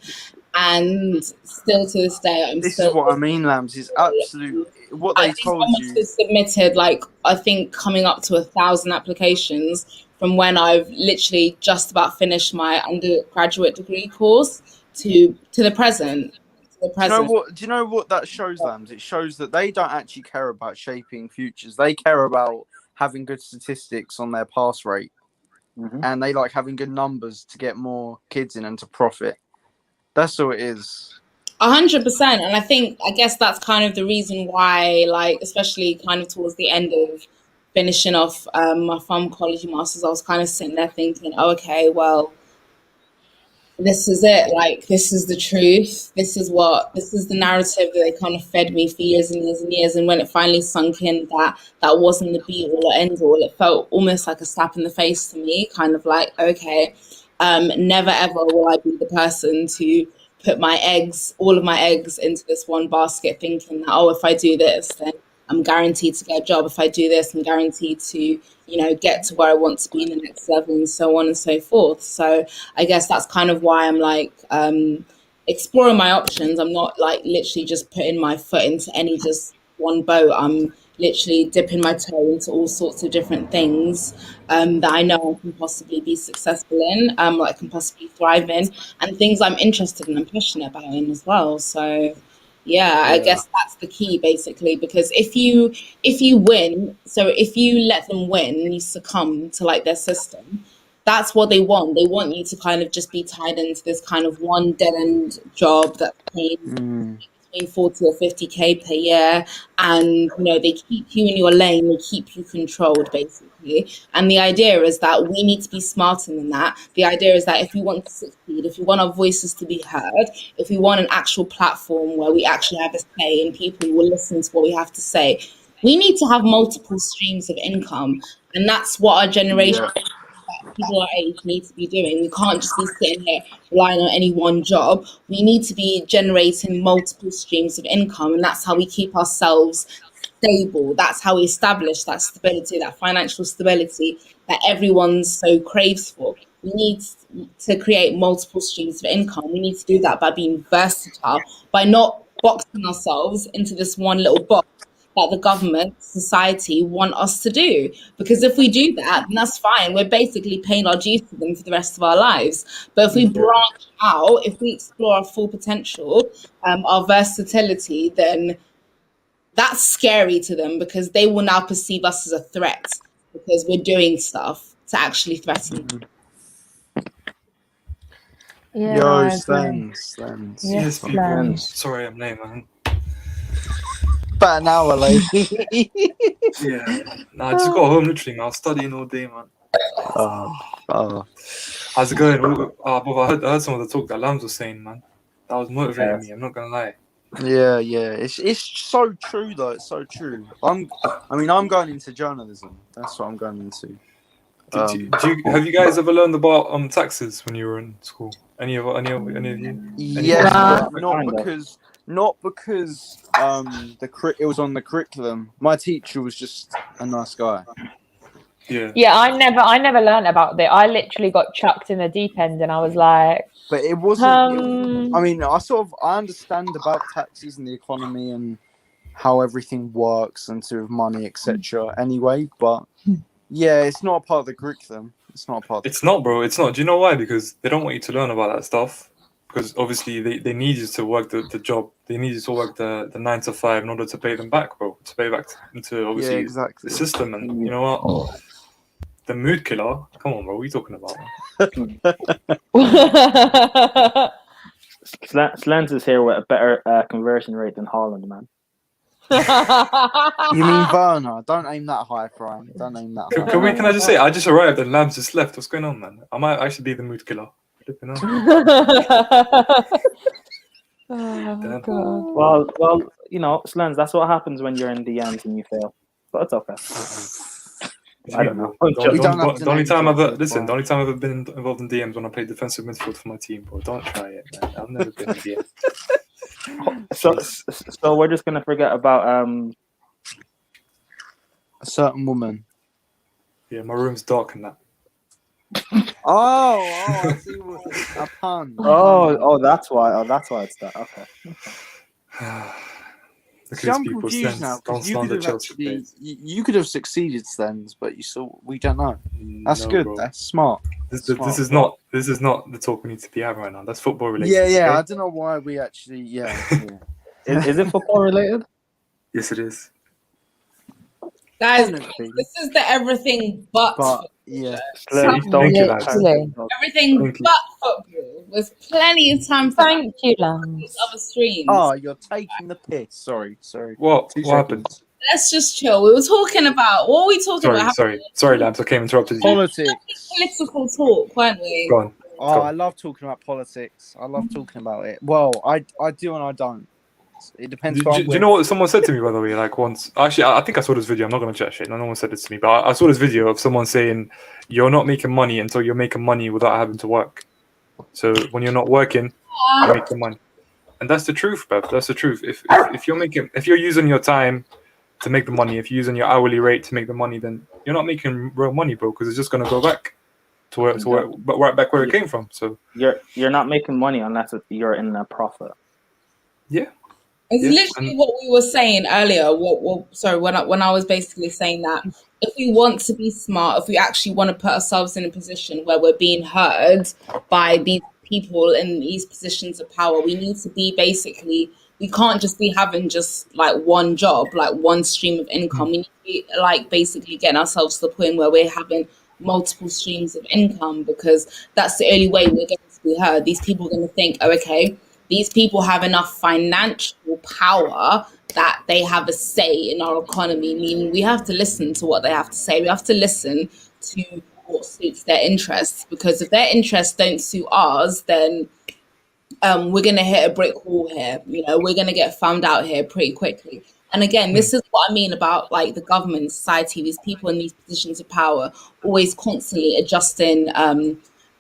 And still to this day, This is what I mean, Lambs. Is absolute what I they think told I must you. have submitted like I think coming up to 1,000 applications from when I've literally just about finished my undergraduate degree course to the present. Do you know what that shows, Lambs? It shows that they don't actually care about shaping futures. They care about having good statistics on their pass rate, and they like having good numbers to get more kids in and to profit. That's all it is. 100%. And I guess that's kind of the reason why, like, especially kind of towards the end of finishing off my pharmacology masters, I was kind of sitting there thinking, oh, okay, well, this is it. Like, this is the truth. This is the narrative that they kind of fed me for years and years and years. And when it finally sunk in that wasn't the be all or end all, it felt almost like a slap in the face to me, kind of like, okay, never ever will I be the person to put all of my eggs into this one basket, thinking that, oh, if I do this, then I'm guaranteed to get a job. If I do this, I'm guaranteed to, get to where I want to be in the next level, and so on and so forth. So I guess that's kind of why I'm like exploring my options. I'm not like literally just putting my foot into any just one boat. I'm literally dipping my toe into all sorts of different things that I know I can possibly be successful in, like can possibly thrive in, and things I'm interested in and passionate about in as well. So yeah, I guess that's the key basically, because if you win, so if you let them win, you succumb to like their system. That's what they want. They want you to kind of just be tied into this kind of one dead end job that pays between 40 or 50k per year, and they keep you in your lane, they keep you controlled basically. And the idea is that we need to be smarter than that. The idea is that if we want to succeed, if we want our voices to be heard, if we want an actual platform where we actually have a say and people will listen to what we have to say, we need to have multiple streams of income. And that's what our generation people our age need to be doing. We can't just be sitting here relying on any one job. We need to be generating multiple streams of income, and that's how we keep ourselves stable. That's how we establish that stability, that financial stability that everyone so craves for. We need to create multiple streams of income. We need to do that by being versatile, by not boxing ourselves into this one little box that the government, society want us to do. Because if we do that, then that's fine. We're basically paying our dues to them for the rest of our lives. But if we branch out, if we explore our full potential, our versatility, then that's scary to them, because they will now perceive us as a threat because we're doing stuff to actually threaten them. Yeah, Yo, no, Slens. Yes, Slens. Sorry, I'm late, man. About an hour late. Yeah. No, I just got home literally, man. I was studying all day, man. How's it going? Brother, I heard some of the talk that Lambs was saying, man. That was motivating me, I'm not gonna lie. Yeah. It's so true though. It's so true. I'm going into journalism. That's what I'm going into. Have you guys ever learned about taxes when you were in school? Any of you? Yeah, not because it was on the curriculum. My teacher was just a nice guy. Yeah. Yeah, I never learned about it. I literally got chucked in the deep end, and I was like, but it wasn't. Um, I mean, I understand about taxes and the economy and how everything works and to do with money, etc. Anyway, but yeah, it's not a part of the curriculum. It's not a part. It's not, bro. It's not. Do you know why? Because they don't want you to learn about that stuff. Because obviously they need you to work the job. They need you to work the 9 to 5 in order to pay them back, bro. To pay back into obviously exactly. the system. And you know what? The mood killer. Come on, bro. What are you talking about, man? Slens is here with a better conversion rate than Holland, man. You mean Werner? Don't aim that high, Brian. Don't aim that high. Can I just say? I just arrived and Lambs just left. What's going on, man? I might actually be the mood killer. Oh, God. Well, you know, Slens, that's what happens when you're in DMs and you fail. But it's okay. I don't know. The only time I've ever been involved in DMs when I played defensive midfield for my team, bro. Don't try it, man. I've never been in DM. So we're just gonna forget about A certain woman. Yeah, my room's dark and that. Oh, I see a pun. Oh, that's why. Oh, that's why it's that. Okay. Look See, at I'm these people. confused now Don't because you could slander have Chelsea. actually, you could have succeeded, Stens, but we don't know. That's No, good. bro. That's smart. This Smart. is not the talk we need to be having right now. That's football related. Yeah. okay? I don't know why we actually. Yeah. Is it football related? Yes, it is. Guys, Honestly. this is the everything but Yeah. Slens, Thank you, lads. everything Thank you. but football. There's plenty of time for Thank you, these Lambs. other streams. Oh, you're taking the piss. Sorry. What 2 happened? seconds. Let's just chill. We were talking about what were we talking about? Sorry, Lambs. I came and interrupted you. Politics. Political talk, weren't we? Go on. Oh, I love talking about politics. I love talking about it. Well, I do and I don't. It depends. Do you know what someone said to me, by the way? Like once, actually, I think I saw this video. I'm not going to chat shit. No one said this to me, but I saw this video of someone saying, "You're not making money until you're making money without having to work. So when you're not working, you're making money." And that's the truth, bro. That's the truth. If you're using your time to make the money, if you're using your hourly rate to make the money, then you're not making real money, bro. Because it's just going to go back but right back where it came from. So you're not making money unless you're in a profit. Yeah. It's Yeah, literally and- what we were saying earlier. When I was basically saying that if we want to be smart, if we actually want to put ourselves in a position where we're being heard by these people in these positions of power, we need to be we can't just be having just like one job, like one stream of income. We need to be like basically getting ourselves to the point where we're having multiple streams of income, because that's the only way we're going to be heard. These people are going to think, oh, okay, these people have enough financial power that they have a say in our economy, meaning we have to listen to what they have to say. We have to listen to what suits their interests, because if their interests don't suit ours, then we're going to hit a brick wall here. You know, we're going to get found out here pretty quickly. And again, this is what I mean about like the government, society, these people in these positions of power, always constantly adjusting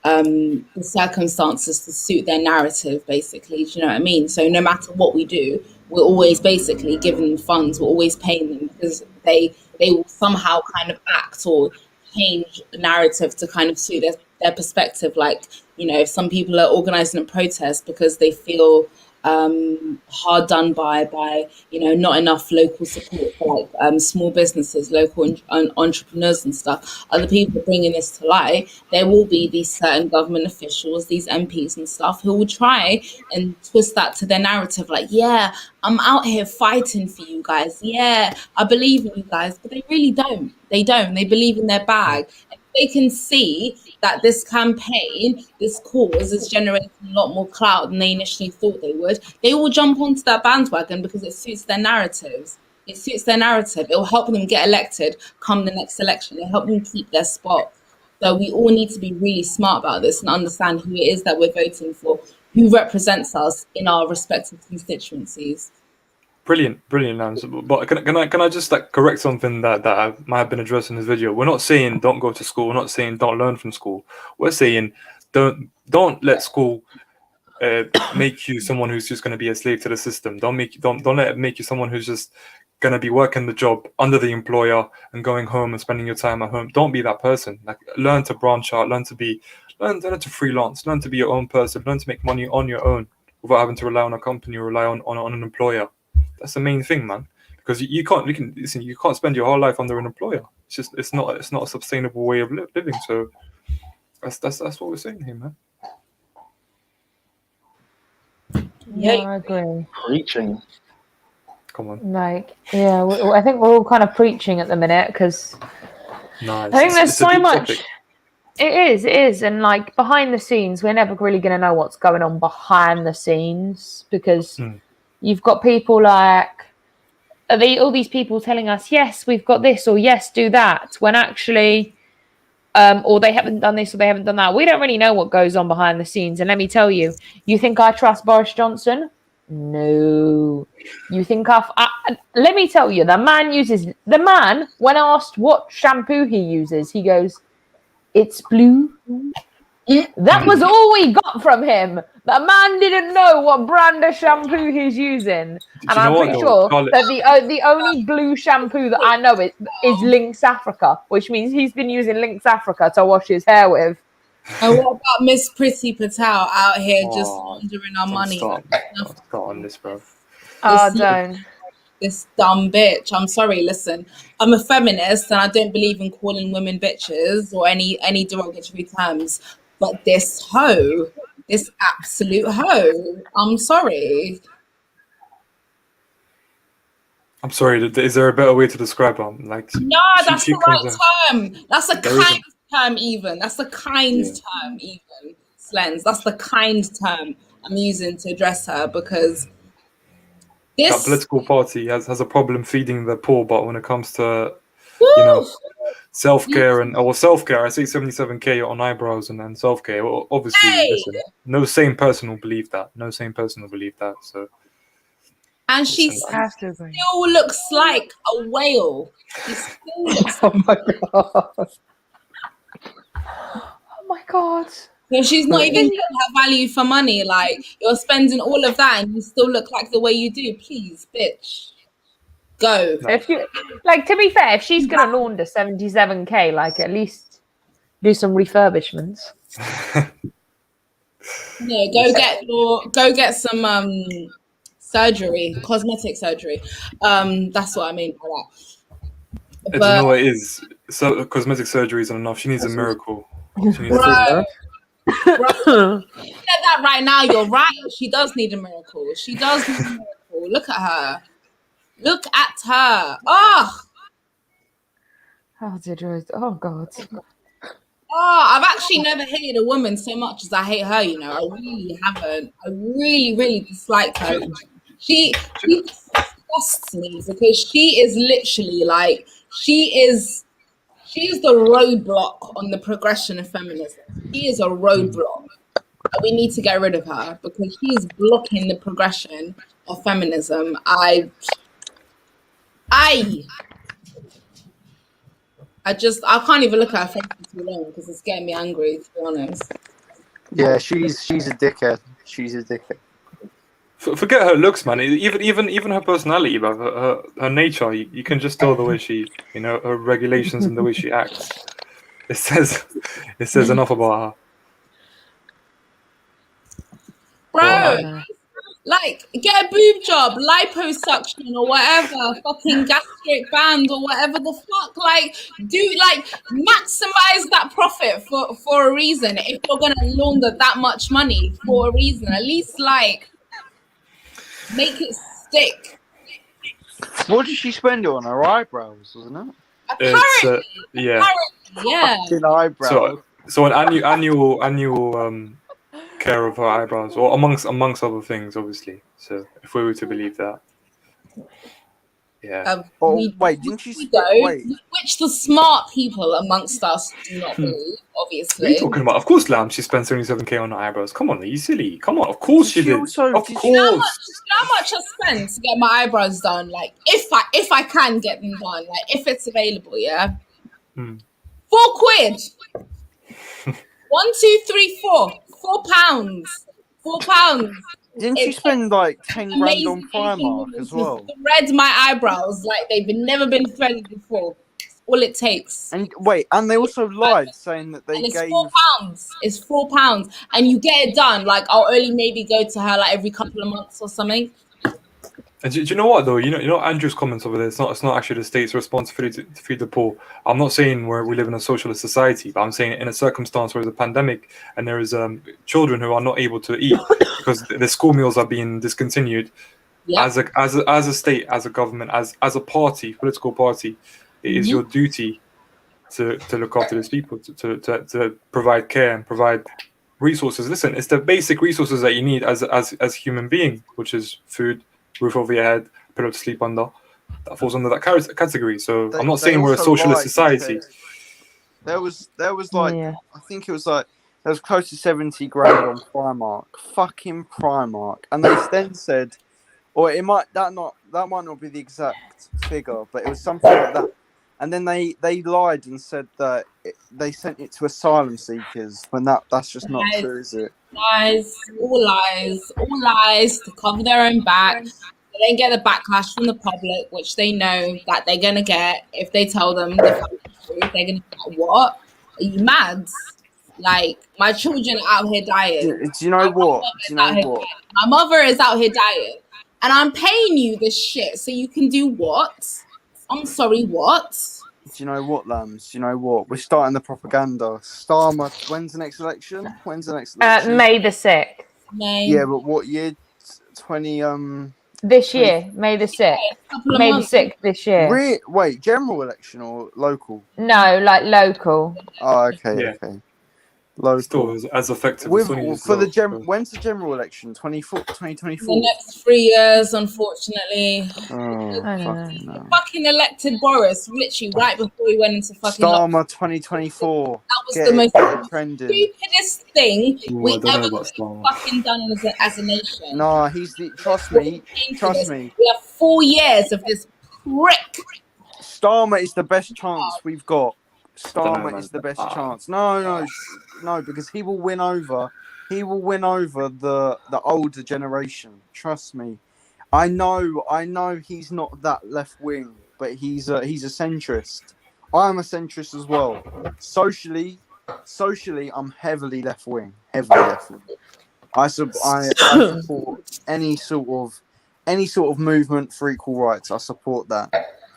the circumstances to suit their narrative, basically. Do you know what I mean? So no matter what we do, we're always basically giving them funds, we're always paying them, because they will somehow kind of act or change the narrative to kind of suit their perspective. Like, you know, if some people are organizing a protest because they feel hard done by you know, not enough local support for like small businesses, local entrepreneurs and stuff, other people bringing this to light, there will be these certain government officials, these MPs and stuff, who will try and twist that to their narrative, like, yeah, I'm out here fighting for you guys, yeah, I believe in you guys, but they really don't. They believe in their bag. They can see that this campaign, this cause is generating a lot more clout than they initially thought they would, they will jump onto that bandwagon because it suits their narratives. It suits their narrative. It will help them get elected come the next election. It'll help them keep their spot. So we all need to be really smart about this and understand who it is that we're voting for, who represents us in our respective constituencies. Brilliant, Lambs. But can I just like correct something that I might have been addressed in this video? We're not saying don't go to school. We're not saying don't learn from school. We're saying don't let school make you someone who's just going to be a slave to the system. Don't let it make you someone who's just going to be working the job under the employer and going home and spending your time at home. Don't be that person. Like, learn to branch out. Learn to be Learn to freelance. Learn to be your own person. Learn to make money on your own without having to rely on a company or rely on an employer. That's the main thing, man. Because you can't spend your whole life under an employer. It's not a sustainable way of living. So that's what we're saying here, man. Yeah, I agree. Preaching. Come on. Like, yeah, I think we're all kind of preaching at the minute because No, I think there's it's a so deep much. topic. It is, and like behind the scenes, we're never really going to know what's going on behind the scenes because you've got people like all these people telling us, yes, we've got this, or yes, do that, when actually, or they haven't done this, or they haven't done that. We don't really know what goes on behind the scenes. And let me tell you, you think I trust Boris Johnson? No. You think let me tell you, the man, when asked what shampoo he uses, he goes, it's blue. That was all we got from him. The man didn't know what brand of shampoo he's using. And I'm pretty sure that the only blue shampoo that I know is Lynx Africa, which means he's been using Lynx Africa to wash his hair with. And what about Miss Prissy Patel out here just laundering our money? Start on this, bro. Oh, don't. This dumb bitch. I'm sorry, listen. I'm a feminist and I don't believe in calling women bitches or any derogatory terms. But this hoe, this absolute hoe, I'm sorry. I'm sorry. Is there a better way to describe her? Like, no, that's the right term. That's a kind term, even. That's a kind term, even. Slens. That's the kind term I'm using to address her because this that political party has a problem feeding the poor, but when it comes to self-care self-care, I say 77k on eyebrows and self-care. Well, obviously, listen, no sane person will believe that. So, and she still looks like a whale. She still looks oh my god! Oh my god! So she's not even getting her value for money. Like, you're spending all of that and you still look like the way you do. Please, bitch. Go. If you to be fair, if she's gonna launder 77k, like at least do some refurbishments. Go get some surgery, cosmetic surgery. That's what I mean by that. Do you know what it is? So cosmetic surgery isn't enough. She needs a miracle. She needs Bro, you said that right now. You're right. She does need a miracle. She does need a miracle. Look at her. Look at her. Oh, oh God. Oh, I've actually never hated a woman so much as I hate her, you know. I really haven't. I really, really dislike her. She disgusts me because she is literally like, she is the roadblock on the progression of feminism. She is a roadblock. We need to get rid of her because she is blocking the progression of feminism. I can't even look at her face for too long because it's getting me angry, to be honest. Yeah, she's a dickhead. She's a dickhead. Forget her looks, man. Even her personality, but her nature, you can just tell the way she, her regulations and the way she acts. It says enough about her. Bro, like, get a boob job, liposuction or whatever, fucking gastric band or whatever the fuck. Like, maximize that profit for a reason. If you're gonna launder that much money for a reason, at least make it stick. What did she spend it on? Her eyebrows, wasn't it? Apparently, yeah. Fucking eyebrows. So an annual care of her eyebrows, or amongst other things, obviously. So if we were to believe that, yeah. Wait, didn't you? Which the smart people amongst us do not believe, obviously. What are you talking about? Of course, Lamb. She spent 77k on her eyebrows. Come on, are you silly? Come on, of course she did. Of course. You know how much I spend to get my eyebrows done? Like, if I can get them done, like if it's available, yeah. 4 quid. 1, 2, 3, 4. £4. £4. Didn't you spend like 10 grand on Primark as well? Thread my eyebrows like they've never been threaded before. It's all it takes. And wait, and they also lied, saying that they And it's gave. £4. It's £4, and you get it done. Like I'll only maybe go to her like every couple of months or something. And do you know what though? You know Andrew's comments over there. It's not actually the state's responsibility to feed the poor. I'm not saying we live in a socialist society, but I'm saying in a circumstance where there's a pandemic and there is children who are not able to eat because the school meals are being discontinued. Yeah. As a state, as a government, as a party, political party, it is your duty to look after these people, to provide care and provide resources. Listen, it's the basic resources that you need as human being, which is food, roof over your head, pillow to sleep under. That falls under that category. So I'm not saying we're a also socialist lied, society. There was like, Yeah. I think it was like, there was close to 70 grand on Primark. Fucking Primark. And they then said, or it might, that might not be the exact figure, but it was something like that. And then they lied and said that they sent it to asylum seekers, when that's just not true, is it? Lies, all lies to cover their own back. They don't get the backlash from the public, which they know that they're gonna get if they tell them the fucking truth. They're gonna be like, "What? Are you mad? Like my children are out here dying. Do you know what? Do you know what? My mother is out here dying, and I'm paying you this shit so you can do what? I'm sorry, what? Do you know what, Lambs? Do you know what? We're starting the propaganda. Starmer, when's the next election? May the 6th. May. Yeah, but what year? 20 This year, May the 6th. Couple of May the months. 6th this year. Wait, general election or local? No, like local. Oh, okay, Yeah. okay. Local. Still as effective. When's the the general election? 2024. The next 3 years, unfortunately. Oh, I don't fucking know. no. Fucking elected Boris, literally right before he went into fucking Starmer 2024. That was Get the it, most get it trending. stupidest thing we I don't know ever about Starmer. fucking done as a nation. Nah, trust me. We have 4 years of this prick. Starmer is the best chance we've got. Dunno, Starmer man. is the best chance. No, because he will win over. He will win over the older generation. Trust me. I know he's not that left wing, but he's a centrist. I'm a centrist as well. Socially, I'm heavily left wing. I support any sort of movement for equal rights. I support that.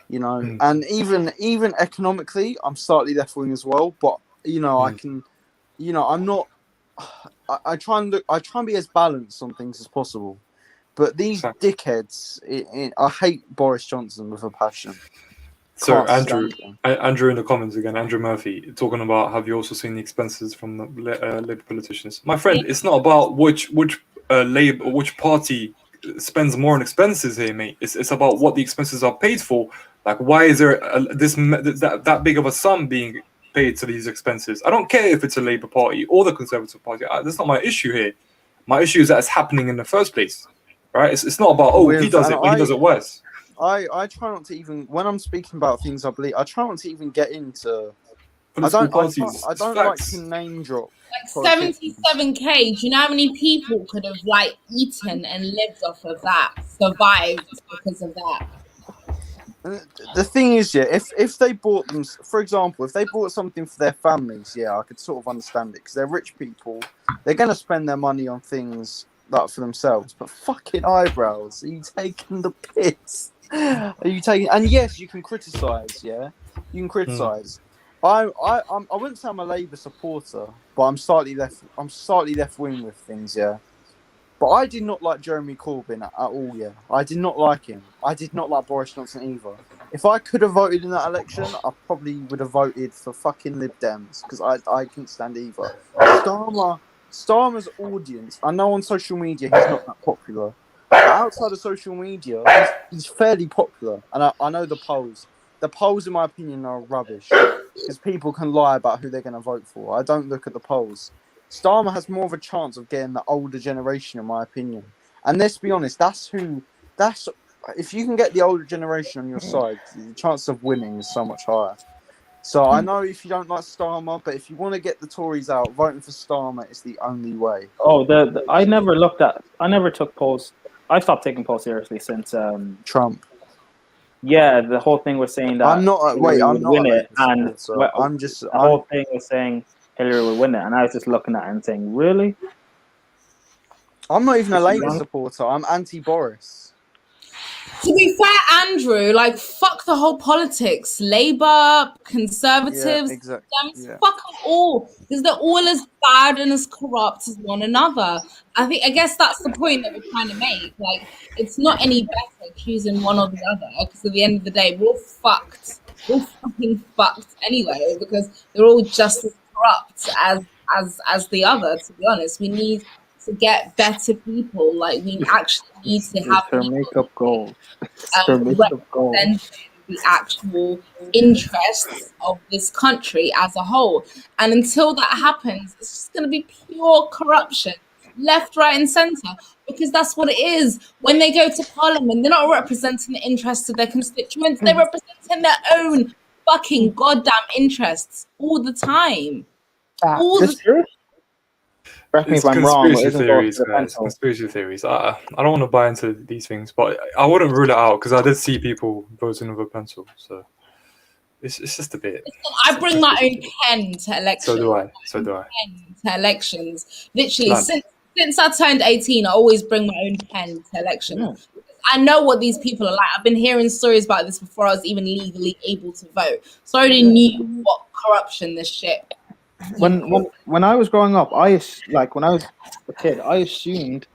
You know, and even economically, I'm slightly left wing as well. But you know, I can, you know, I'm not. I try and be as balanced on things as possible. But these dickheads, I hate Boris Johnson with a passion. So Can't Andrew stand him. in the comments again, Andrew Murphy talking about, have you also seen the expenses from the Labour politicians? My friend, it's not about which Labour or which party spends more on expenses here, mate. It's about what the expenses are paid for. Like, why is there that big of a sum being paid to these expenses? I don't care if it's a Labour Party or the Conservative Party. That's not my issue here. My issue is that it's happening in the first place, right? It's not about he does it, but he does it worse. I try not to even, when I'm speaking about things I believe, I try not to even get into. I Political don't parties. like Facts. to name drop. Like 77k. Do you know how many people could have like eaten and lived off of that, survived because of that? The thing is, yeah, if they bought them, for example, if they bought something for their families, yeah, I could sort of understand it because they're rich people. They're going to spend their money on things like for themselves. But fucking eyebrows, are you taking the piss? Are you taking? And yes, you can criticize. Yeah, you can criticize. I wouldn't say I'm a Labour supporter, but I'm slightly left wing with things. Yeah. But I did not like Jeremy Corbyn at all, yeah. I did not like him. I did not like Boris Johnson either. If I could have voted in that election, I probably would have voted for fucking Lib Dems, because I couldn't stand either. Starmer's audience, I know on social media he's not that popular, but outside of social media, he's fairly popular. And I know the polls. The polls, in my opinion, are rubbish, because people can lie about who they're going to vote for. I don't look at the polls. Starmer has more of a chance of getting the older generation, in my opinion. And let's be honest, if you can get the older generation on your side, the chance of winning is so much higher. So I know if you don't like Starmer, but if you want to get the Tories out, voting for Starmer is the only way. Oh, I never took polls. I stopped taking polls seriously since Trump. Yeah, the whole thing was saying that I'm not. Wait, Hillary I'm would not win a it, Labour and supporter. I'm just. the whole thing was saying Hillary would win it, and I was just looking at it and saying, really? I'm not even a Is she Labour wrong? supporter. I'm anti-Boris. To be fair, Andrew, like, fuck the whole politics. Labour, Conservatives, exactly. Dems, Yeah. fuck them all. Because they're all as bad and as corrupt as one another. I guess that's the point that we're trying to make. Like, it's not any better choosing one or the other. Because at the end of the day, we're all fucked. We're all fucking fucked anyway. Because they're all just as corrupt as the other, to be honest. We need to get better people. Like, we actually need to It's have her people makeup goal. It's her makeup goal. representing the actual interests of this country as a whole. And until that happens, it's just going to be pure corruption, left, right, and centre, because that's what it is. When they go to Parliament, they're not representing the interests of their constituents, they're representing their own fucking goddamn interests all the time. All Is the this true? Correct me It's if I'm wrong, but conspiracy isn't theories, the guys. pencil? Conspiracy theories. I don't want to buy into these things, but I wouldn't rule it out because I did see people voting with a pencil. So it's just a bit. I bring my own pen to elections. So do I. So do I. Pen to elections. Literally, None. since I turned 18, I always bring my own pen to elections. Yeah. I know what these people are like. I've been hearing stories about this before I was even legally able to vote. So I already knew what corruption this shit. When I was growing up, when I was a kid, I assumed,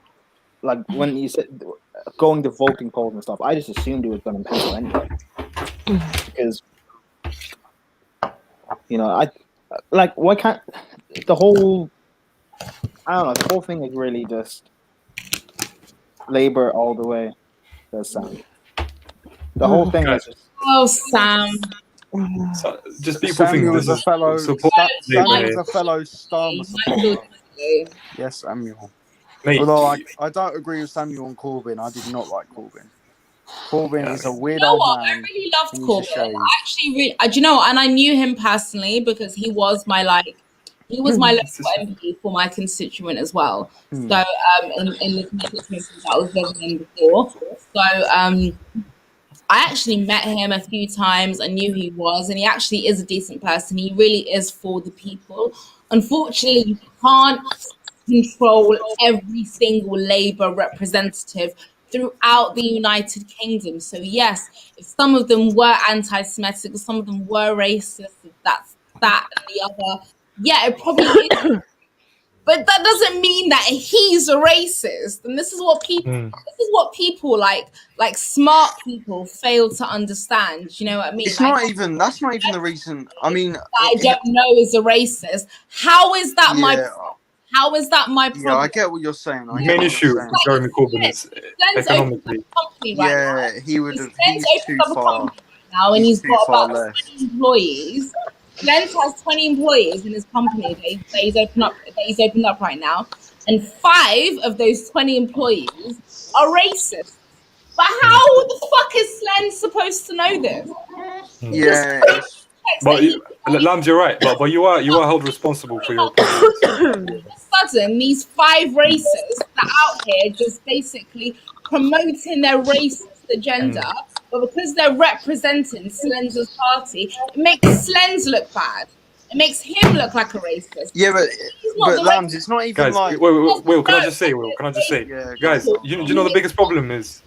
like, when you said going to voting polls and stuff, I just assumed it was done in pencil anyway, because why can't the whole thing is really just Labour all the way. Does Sam? The whole thing is just Oh, Sam. So just people think Samuel this is a is fellow. support. Samuel is Labour. a fellow Starmer supporter. Yes, Samuel. Mate, Although I don't agree with Samuel and Corbyn. I did not like Corbyn. Corbyn is a weird You know old what? I man. really loved He needs to Corbyn. shave. I actually really, do you know what? And I knew him personally because he was my local MP for my constituent as well. So in the constituency that I was living in before. So I actually met him a few times. I knew he was, and he actually is a decent person. He really is for the people. Unfortunately, you can't control every single Labour representative throughout the United Kingdom. So yes, if some of them were anti-Semitic, some of them were racist, if that's that and the other, yeah, it probably is. But that doesn't mean that he's a racist. And this is what people like smart people fail to understand. You know what I mean? It's not even. That's not even the reason. I mean, I don't know is a racist. How is that my? Yeah. How is that my problem? Yeah, I get what you're saying. I the get main what issue you're with saying. Jeremy Corbyn is Glenn's economically. opened up a company right Yeah, now. he would have. Glenn's He's opened too up a far. company now, and He's he's too got far about left. 20 employees. Glenn has 20 employees in his company that he's opened up right now, and 5 of those 20 employees are racist. But how the fuck is Slen supposed to know this? Yeah. But Lambs, you're right. But you are held responsible for your opinions. All of a sudden, these 5 racists that are out here just basically promoting their racist agenda, but because they're representing Slen's party, it makes Slen's look bad. It makes him look like a racist. Yeah, but Lambs, it's not even Guys, like. wait, Will, can I just say, Yeah, guys, you know the biggest problem is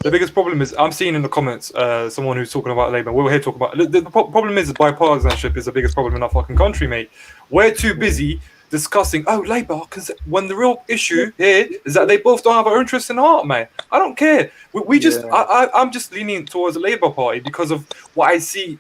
I'm seeing in the comments someone who's talking about Labour. We're here talking about the problem is bipartisanship is the biggest problem in our fucking country, mate. We're too busy discussing Labour, because when the real issue here is that they both don't have our interests in heart, man. I don't care. I'm just leaning towards the Labour Party because of what I see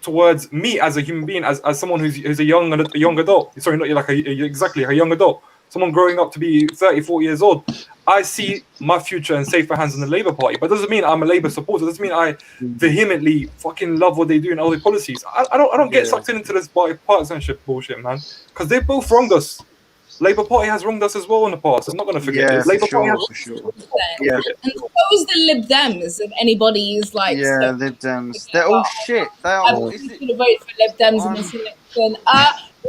towards me as a human being, as someone who's a young adult. Sorry, not like exactly a young adult. Someone growing up to be 30, 40 years old. I see my future in safer hands in the Labour Party, but it doesn't mean I'm a Labour supporter. It doesn't mean I vehemently fucking love what they do and all their policies. I don't get sucked into this bipartisanship bullshit, man, because they both wronged us. Labour Party has wronged us as well in the past. I'm not going to forget this. Labour Party has for sure. Yeah. And suppose the Lib Dems, if anybody is like, Yeah, Lib Dems. They're all shit. They are. I'm going to vote for Lib Dems in this election.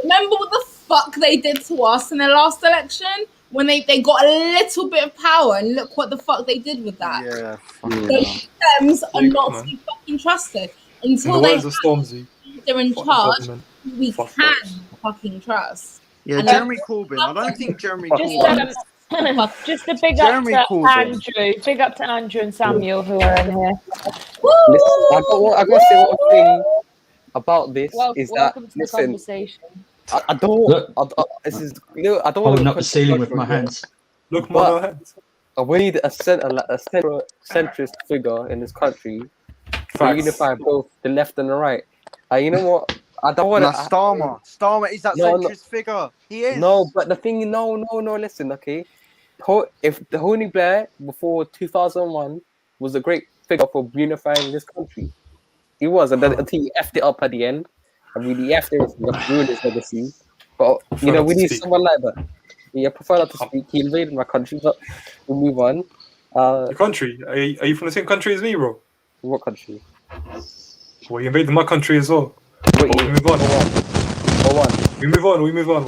Remember what the fuck they did to us in the last election? When they got a little bit of power, and look what the fuck they did with that. Yeah. The Dems are not too fucking fucking trust it. In Until the they words of Stormzy, they're in fuck charge, government. we Fuck can Fox. fucking trust. Yeah, And Jeremy Corbyn. I don't think Jeremy Just, Corbyn. just a big Jeremy up to Corbyn. Andrew. Big up to Andrew and Samuel who are in here. Listen, I got to say one thing about this is that Welcome to the listen, conversation. I don't. Look. This is I don't want Holding to up the ceiling with my hands. Look, But- my hands. We need a centrist figure in this country to Facts. unify both the left and the right. You know what? I don't want Now, to. Starmer is that No, no. centrist figure. He is. No, but the thing, no. Listen, okay. If the Tony Blair before 2001 was a great figure for unifying this country, he was, and then until he effed it up at the end, I mean, he effed everything up, ruined his legacy. But Prefer you know, not we to need speak. someone like that. Yeah, I prefer not to speak. He invaded my country, but we'll move on. Your country? Are you from the same country as me, bro? What country? Well, you invaded my country as well. Wait, But we move on. for one. We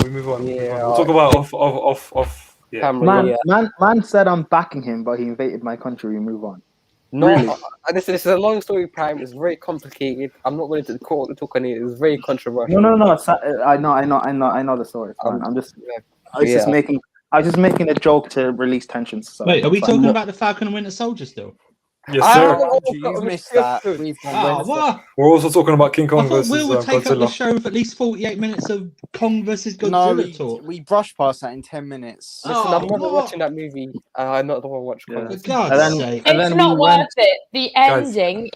move on. Yeah, We'll talk about off. Yeah. Cameron, Man said I'm backing him, but he invaded my country. We move on. No, Really? this is a long story, Prime. It's very complicated. I'm not going to talk on it. It's very controversial. No. I know the story. It's fine. I'm just. I was just Yeah. making. I was just making a joke to release tensions. So Wait, are we it's fine. talking about the Falcon and Winter Soldier still? Yes, Ah, sir. oh, You've missed that. We've gone Oh, Wednesday. what? We're also talking about King I Kong thought versus Will would take up the Godzilla. show with at least 48 minutes of Kong versus No, Godzilla talk. we brushed past that in 10 minutes. Listen, Oh, I'm not what? watching that movie. I'm not the one watching. Yeah. For it. God's And then- sake. And It's then not we went- worth it. The Guys. ending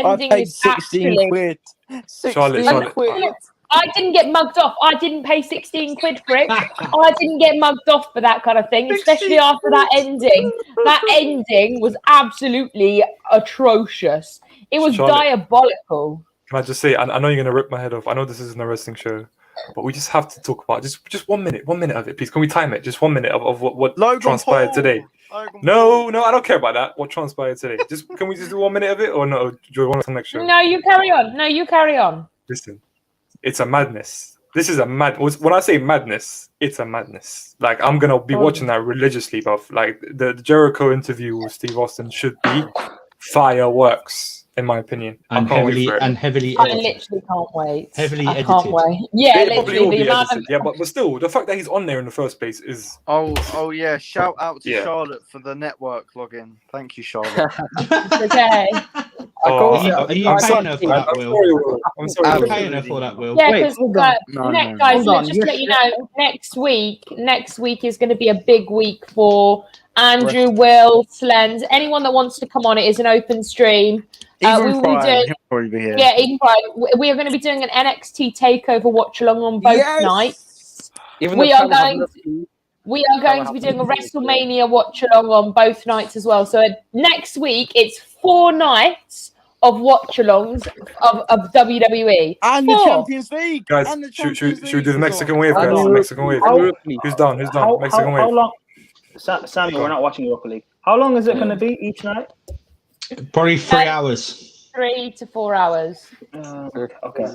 I paid is 16 actually. quid. 16 Charlotte. quid. I didn't get mugged off. I didn't pay 16 quid for it. I didn't get mugged off for that kind of thing, especially after that ending. That ending was absolutely atrocious. It was Charlotte. diabolical. Can I just say, I know you're gonna rip my head off. I know this isn't a wrestling show, but we just have to talk about just 1 minute of it, please. Can we time it? Just 1 minute of what Logan transpired Paul. today. Logan No, I don't care about that. What transpired today? Can we just do 1 minute of it, or no? Do you want some next show? No, you carry on. Listen, it's a madness. This is a when I say madness, it's a madness. Like, I'm gonna be watching that religiously, bruv. Like, the Jericho interview with Steve Austin should be fireworks, in my opinion. And I can't wait for it. heavily I edited. literally can't wait. Heavily I can't edited. wait. Yeah, It probably will literally be the amount of edited, yeah, but still, the fact that he's on there in the first place is Oh yeah! Shout out to Yeah. Charlotte for the network login. Thank you, Charlotte. okay. Oh, Are you I'm paying her for that, I'm Will? sorry, Will. I'm Are sorry. you Will. paying her for that, Will? Yeah, Wait, because hold on. No, guys, Hold on, just to let you know, next week is going to be a big week for Andrew, Will, Slens, anyone that wants to come on. It is an open stream. We Even will be Brian, doing, he'll probably be here. yeah, even Brian. We are going to be doing an NXT takeover watch along on both Yes! nights. Even We though are Prime have going- nothing- We are going to be doing a WrestleMania watch along on both nights as well. So next week, it's 4 nights of watch alongs of WWE. And the 4. Champions League. Guys, and the should we Champions do the League as Mexican well. wave, guys? How- The Mexican wave. how- Who's down? Who's down? How Mexican wave. long? Sammy, we're not watching Europa League. How long is it going to be each night? Probably 3 hours. 3 to 4 hours. Okay.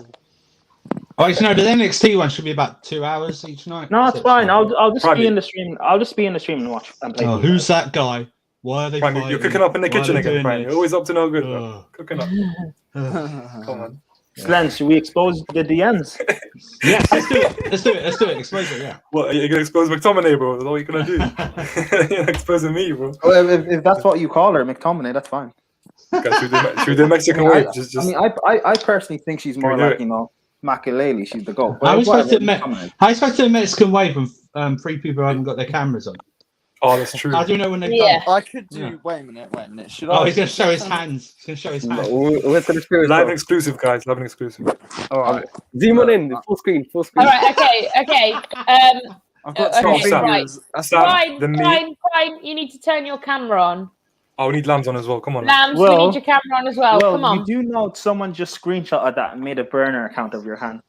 Oh, actually, no, the NXT one should be about 2 hours each night. No, it's So fine. I'll just Private. be in the stream. I'll just be in the stream and watch and play. Oh, who's that guy? Why are they Prime, fighting? you're cooking up in the Why are kitchen they again, doing Prime. this? You're always up to no good, bro. Ugh. Cooking up. Ugh. Come on. Slens, should we expose the DNs? Yeah, let's do it. Let's do it. Expose it, yeah. What, are you going to expose McTominay, bro? That's all you're going to do. You're exposing me, bro. Well, if that's what you call her, McTominay, that's fine. Guys, should we do Mexican wave? I personally think she's more Can we do like, it? Makelele. She's the goat. I was supposed to admit- McTominay. I expect a Mexican wave and 3 people haven't got their cameras on. Oh, that's true. How do you know when they've Yeah. done? I could do. Yeah. Wait a minute. Should Oh, I? he's going to show his hands. He's going to show his hands. We're going to show Live and it. exclusive, guys. Live and exclusive. All right. Zoom on in. Full screen. All screen. right, okay. I've got Okay, 12 Sam. fingers. That's Sam, Fine, then me. fine. You need to turn your camera on. Oh, we need lambs on as well. Come on. now. Lambs, we Well- need your camera on as well. well, Come on. you do know someone just screenshotted that and made a burner account of your hand.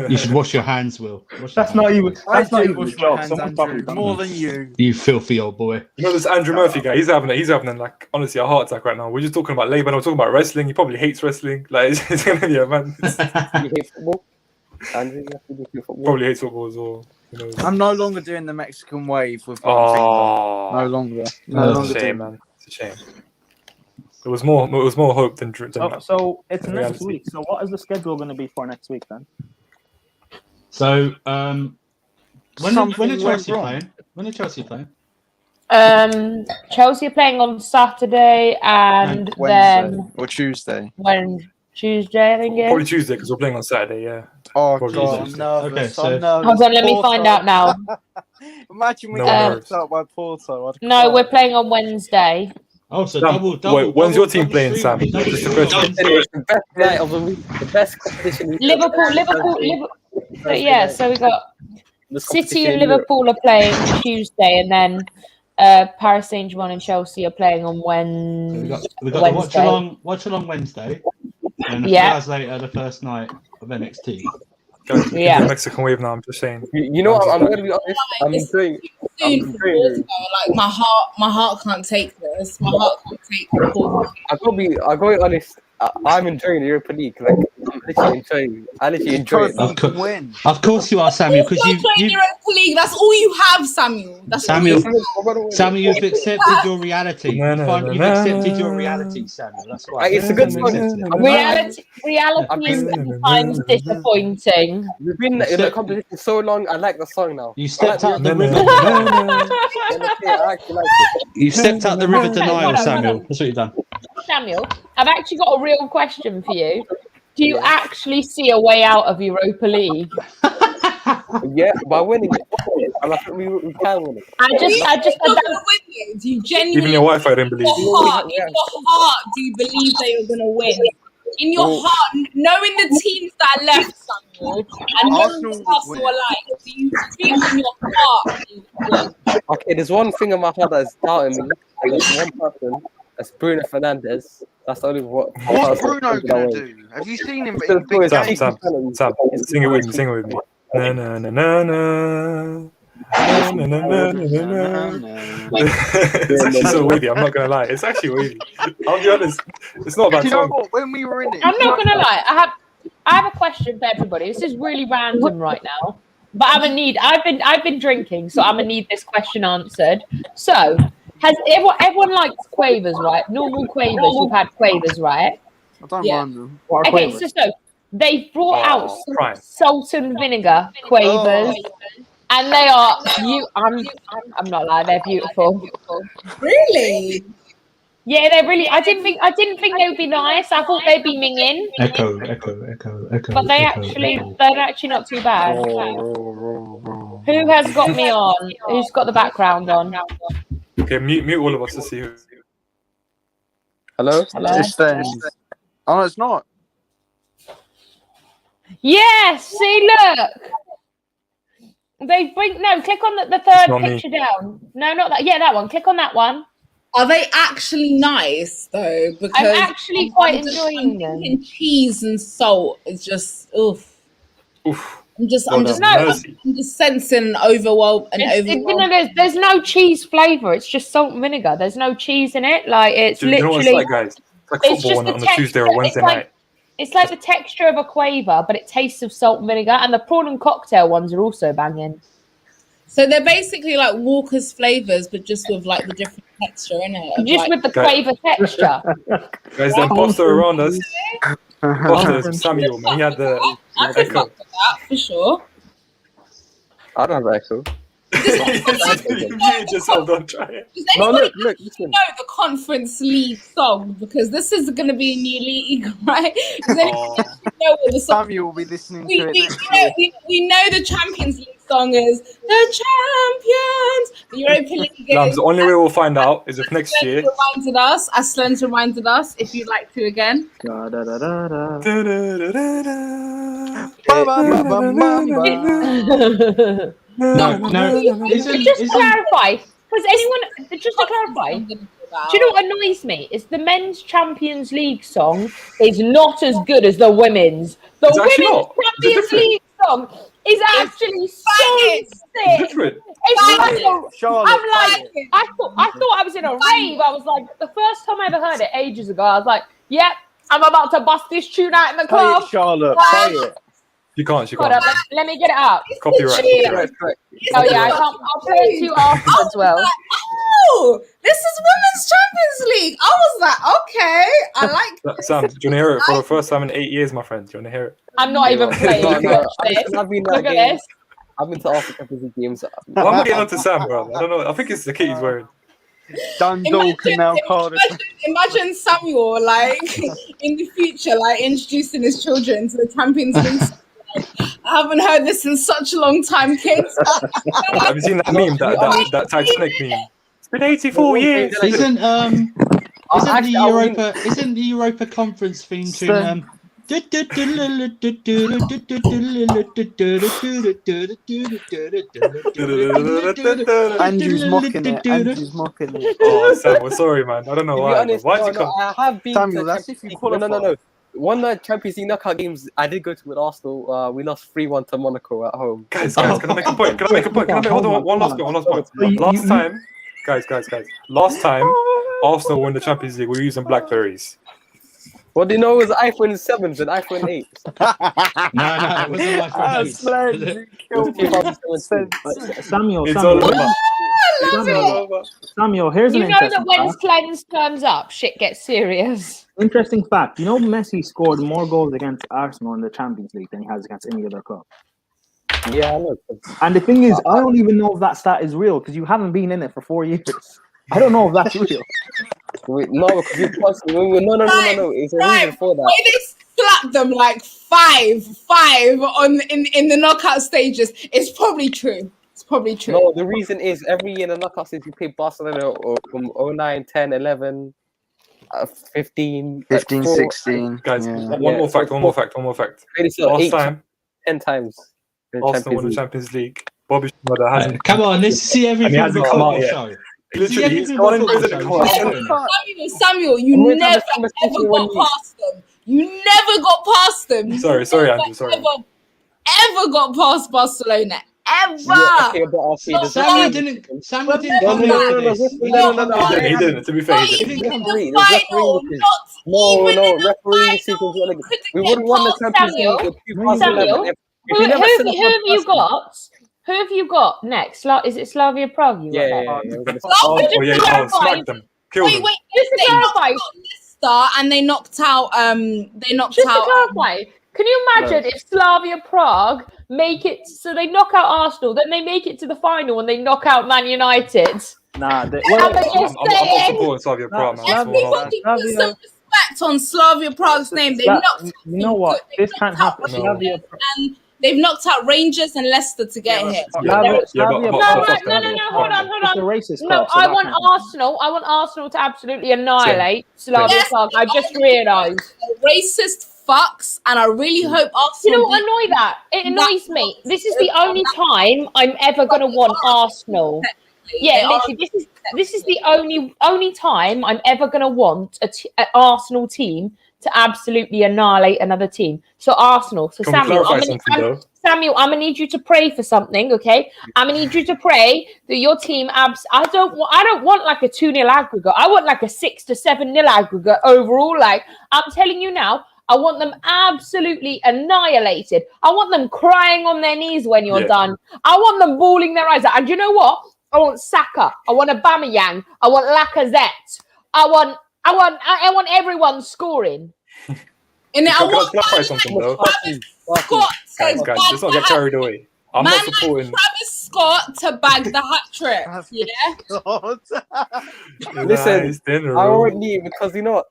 You should wash your hands, Will. Wash your That's not hands. even. I That's not do even a wash my joke. hands, Someone's probably Andrew, done more that. than you. You filthy old boy. You know this Andrew Murphy guy? He's having like, honestly, a heart attack right now. We're just talking about Labour. We're talking about wrestling. He probably hates wrestling. Like, it's gonna be a man. You hate football? Andrew, you have to do football. Probably hates football as well. Who knows? I'm no longer doing the Mexican wave with one finger. No Oh, longer. No it's longer a shame, doing. man. It's a shame. It was more hope than So it's next reality. week. So what is the schedule going to be for next week then? So, when Something are went Chelsea wrong. playing? When are Chelsea playing? Chelsea are playing on Saturday and Wednesday then or Tuesday. Tuesday, I think. Probably Tuesday because we're playing on Saturday. Yeah. Oh Probably god, I'm Tuesday. nervous. Okay, so- I'm nervous. Hold on, let me Porto. find out now. Imagine we No get nerves. knocked out by Porto. I'd No, cry. we're playing on Wednesday. Oh, so Sam, double. when's your team double playing, stream, Sam? double Just a stream. question. It's the best night of the week, the best competition. Liverpool. But yeah, so we got This City competition and in Europe. Liverpool are playing Tuesday, and then Paris Saint-Germain and Chelsea are playing on So we got the Wednesday. watch along Wednesday, and a few Yeah. hours later, the first night of NXT. Guys, we Yeah. can do Mexican wave now. I'm just saying. You know what? I'm going to be honest. I'm It's doing. Soon I'm for doing. Porto, like my heart can't take this. My heart can't take Porto. I gotta be honest. I'm enjoying the Europa League. Like I'm literally enjoying. I literally enjoy it. Of course. Win. Of course you are, Samuel, because You're playing you Europa League. That's all you have, Samuel. That's Samuel, all Samuel, you've accepted your reality. Na, na, You've na, accepted na. your reality, Samuel. That's why. It's a good You've song. accepted it. Reality is sometimes disappointing. We've been in the competition so long. I like the song now. You stepped I out the Na, na, river. na, na. I actually like it. You stepped out the river denial, Hold on. Samuel. That's what you've done. Samuel, I've actually got a real question for you. Do you actually see a way out of Europa League? Yeah, by winning it, and I think we can win it. I just You're gonna win it. Do you Even genuinely, your Wi-Fi didn't believe. in your heart, do you believe they are gonna win? In your heart, knowing the teams that are left, Samuel, and knowing Arsenal what Arsenal would are like, do you think in your heart they will win? Okay, there's one thing in my heart that's doubting me. And there's one person. That's Bruno Fernandes. That's the only What's person Bruno that gonna win. do? Have you seen him He's in gonna big score his games? Sam, penalties. Sam, sing it with me. Sing it with me. Na na na na na. Na, na, na, na, na, na. It's actually so wavy. I'm not gonna lie. It's actually wavy. I'll be honest. It's not a bad Do you know Oh, song. what? When we were in it, I'm not gonna lie. I have a question for everybody. This is really random right now, but I've been drinking, so I'm gonna need this question answered. So, has everyone likes quavers, right? Normal quavers. You've had quavers, right? I don't Yeah. mind them. What are Okay, quavers? so they brought out prime. salt and vinegar quavers, and they are I'm not lying. They're beautiful. Really? Yeah, they're really. I didn't think they would be nice. I thought they'd be minging, Echo. but they're actually not too bad. Who has got me on? Who's got the background on? Okay, mute all of us to see who. Hello? Hello? It's them. Oh, it's not. Yes. See, look. They bring click on the It's third not me. picture down. No, not that. Yeah, that one. Click on that one. Are they actually nice though? Because I'm actually quite I'm enjoying them. thinking cheese and salt is just oof. Oof. I'm just Lord have mercy. sensing an overwhelm. There's no cheese flavor. It's just salt and vinegar. There's no cheese in it. Like it's Do you know what literally. it's like, guys? It's like It's football just on the a Tuesday or texture. Wednesday It's like- night. It's like the texture of a quaver, but it tastes of salt and vinegar. And the prawn and cocktail ones are also banging. So they're basically like Walker's flavors, but just with like the different texture in it. Just with the quaver texture. Guys, the imposter around us. Imposter is Samuel, man. He had the I can echo. fuck with that for sure. I don't have echo. You muted yourself, don't try it. Does No, anybody look, listen. know the Conference League song? Because this is going to be a new league, right? Does anybody know what the song? Samuel will be listening We, to it we, next we, year. know, we know the Champions League song is the champions. The Europa League Lambs, is. the only way we'll find out is if next year. Aslan's reminded us, if you'd like to again. Da, da, da, da, da. No. Just to clarify, does anyone just to clarify? Do you know what annoys me? Is the men's Champions League song is not as good as the women's. The It's actually women's not. It's Champions different. League song is actually so banging. sick. Different. It's like Charlotte, I'm like, play it. I thought I was in a rave. I was like, the first time I ever heard it ages ago, I was like, yep, I'm about to bust this tune out in the Play club. it, Charlotte. Wow. Play it. You can't. Hold on, let me get it up. Copyright. Correct. Oh yeah, I'll play it to you after as well. Oh, this is Women's Champions League. I was like, okay, I like this. Sam, do you want to hear it for the first time in 8 years, my friend? Do you want to hear it? I'm not even playing. No, Watch this. Look at this. I've been to Arsenal Champions League games. Why am I getting onto Sam, bro? I don't know. I think it's the kit he's wearing. Dundalk and now Cardiff. Imagine Samuel, like, in the future, like, introducing his children to the Champions League. Like, I haven't heard this in such a long time, kids. Have you seen that meme, that Titanic meme? It's been 84 years. Isn't the Europa Conference theme tune Andrew's mocking it. Oh, Sam, we're sorry, man. I don't know why. Why'd you come? I have been Samuel, to that's if you No. qualify. One of the Champions League knockout games I did go to with Arsenal. We lost 3-1 to Monaco at home. Guys, can I make a point? Hold on, one last point. Last time, guys. Last time, Arsenal won the Champions League. We were using Blackberries. What do you know? It was iPhone 7s and iPhone 8s. No, it wasn't like Samuel, It's all over. Samuel, here's an You know that interesting when fact. Cleanse turns up, shit gets serious. Interesting fact. You know Messi scored more goals against Arsenal in the Champions League than he has against any other club. Yeah, I know. And the thing is, I don't even know if that stat is real because you haven't been in it for 4 years. I don't know if that's real. No, because you no. It's a reason for that. Why they slapped them like five on in the knockout stages? It's probably true. No, the reason is every year in the knockout stage you play Barcelona from 09, 10, 11, 15, 16. Guys, Yeah. one more fact. Last time, 10 times. Arsenal won the Champions League. Bobby Schneider hasn't. come on, let's see And he everything hasn't before come out the yet. show. Literally, he's gone in prison. Samuel, you never ever got past them. You never got past them. Sorry, Andrew. Sorry. Ever got past Barcelona? Ever? Yeah, okay, but I'll see the Samuel didn't come No, into this. He didn't. To be fair, he Not didn't. even in Referee, the final. No, Even in the referee final. sequence. Couldn't We get wouldn't won the past Champions Samuel. League in 2011. Samuel, If Who you never have sent you us- got? Who have you got next? Is it Slavia Prague? You got Yeah, next? we're gonna Oh yeah, smack them. Kill them. Wait, Just to they knocked clarify, out Leicester and they knocked out just to clarify, can you imagine if Slavia Prague make it so they knock out Arsenal, then they make it to the final and they knock out Man United? Nah, And they I'm just not say supporting Slavia Prague, man. Slavia- That's all. Everybody put some respect on Slavia Prague's name. They Sla- knocked out you know what? They This can't knocked out happen. No. Slavia- and they've knocked out Rangers and Leicester to get here. Slavia- but- Slavia- but- No, but- hold on. It's a racist No, club, so I that want can't happen. Arsenal. I want Arsenal to absolutely annihilate Slavia Yes. Prague. I just realised. Racist fucks, and I really hope You Arsenal. know what annoy that? It annoys me. This is the only time I'm ever gonna want Arsenal. Yeah, literally, this is the only time I'm ever gonna want an Arsenal team to absolutely annihilate another team. So Arsenal. So Can we Samuel, clarify something though? Samuel, I'm gonna need you to pray for something, okay? I'm gonna need you to pray that your team I don't want like a 2-0 aggregate. I want like a 6 to 7-0 aggregate overall. Like I'm telling you now, I want them absolutely annihilated. I want them crying on their knees when you're Yeah. done. I want them bawling their eyes out. And you know what? I want Saka. I want Aubameyang. I want Lacazette. I want everyone scoring. And I Can I want clarify something though? Scott Guys, to bag let's not the get carried away. I'm Man not like supporting. Travis Scott to bag the hat trick. Yeah. Listen, in a I row. won't leave because you know what?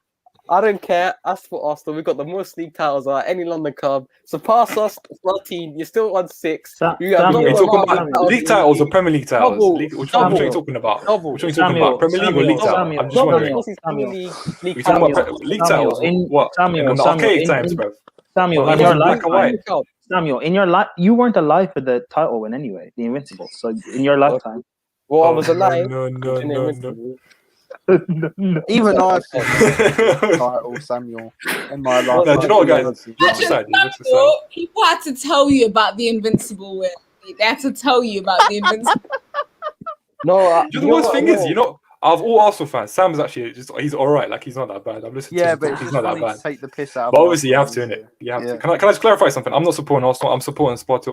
I don't care. As for Arsenal, we've got the most league titles out of any London club. Surpass us, 13. You're still on 6. You have What are you Samuel, talking Samuel. about? League titles or Premier League titles? Double. Which one are you Double. talking about? Double. Which one are you talking about? Premier League or League title? Samuel, I'm just wondering. Samuel. We're talking about League titles. What? Samuel, In the Samuel, archaic in- times, in- bro. Samuel, Well, in your black and white. lifetime, Samuel, in your life, you weren't alive for the title win anyway, the Invincibles. So in your lifetime, Well, I Oh, was alive. No. Even I title Samuel in my life. No, do you know what, guys? Look Imagine aside. Samuel, people had to tell you about the Invincible win. They had to tell you about the Invincible. No, The worst thing is, you know, Out of all Arsenal fans, Sam's actually he's all right. Like he's not that bad. I've listened to Yeah, him but talk, it's he's just not that funny bad. to take the piss out. But of obviously, you have to, Arsenal, innit? You have yeah. to. Can I just clarify something? I'm not supporting Arsenal. I'm supporting Sparta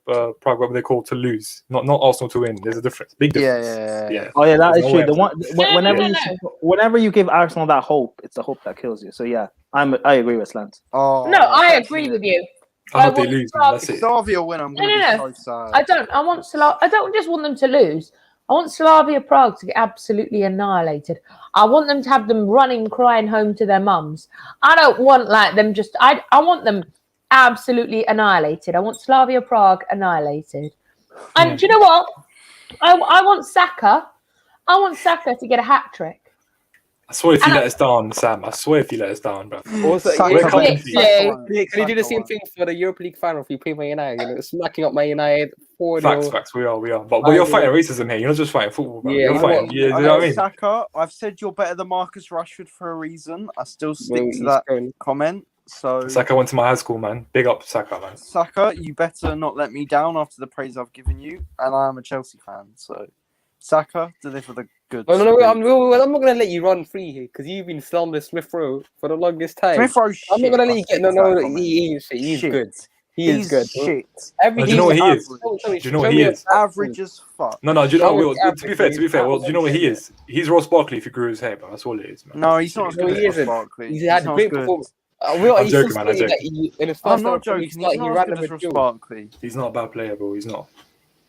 Prague, whatever they call to lose, not Arsenal to win. There's a difference, big difference. Yeah. Oh yeah, that There's is no true. way The one, whenever no, you no. whenever you give Arsenal that hope, it's the hope that kills you. So yeah, I agree with Slant. Oh, No, I that's agree it. with you. I hope they want lose. Prague- That's If it. Slavia win, I'm going to No, be no. so sad. I don't. I don't just want them to lose. I want Slavia Prague to get absolutely annihilated. I want them to have them running, crying home to their mums. I don't want like them just. I want them absolutely annihilated. I want Slavia Prague annihilated. And do you know what? I want Saka. I want Saka to get a hat trick. I swear if you And let us down, Sam. I swear if you let us down, bro. Also, Saka We're won. coming for you. Saka won. can you do the same Saka thing for the Europa League final if you play Man United? You know, smacking up Man United 4-0. Facts. We are. But you're fighting racism here. You're not just fighting football, bro. Yeah, You're you fighting. know You know won. what I mean? Saka, I've said you're better than Marcus Rashford for a reason. I still stick Well, to he's that going- comment. So, Saka went to my high school, man. Big up Saka, man. Saka, you better not let me down after the praise I've given you. And I am a Chelsea fan, so Saka, deliver the goods. No, I'm not gonna let you run free here because you've been slandering Smith Rowe for the longest time. Smith Rowe I'm not gonna let shit. you get I no. stick to that comment. He is shit. He's Shit. good. He is He's good. shit. Every Do you know what he is? Average. Do you know what he is? Average as fuck. No. Do you know? How is Well, to be fair. Well, do you know what he is? He's Ross Barkley if he grew his hair, bro. That's all it is, man. No, he's not as No, good he as isn't. Ross Barkley. He's had not great as good. performance. I'm He's joking, still man, I'm saying that joking. in his I'm first not ever joking. Premier He's start, he not ran as them good as a Ross duel. Barkley. He's not a bad player, bro. He's not.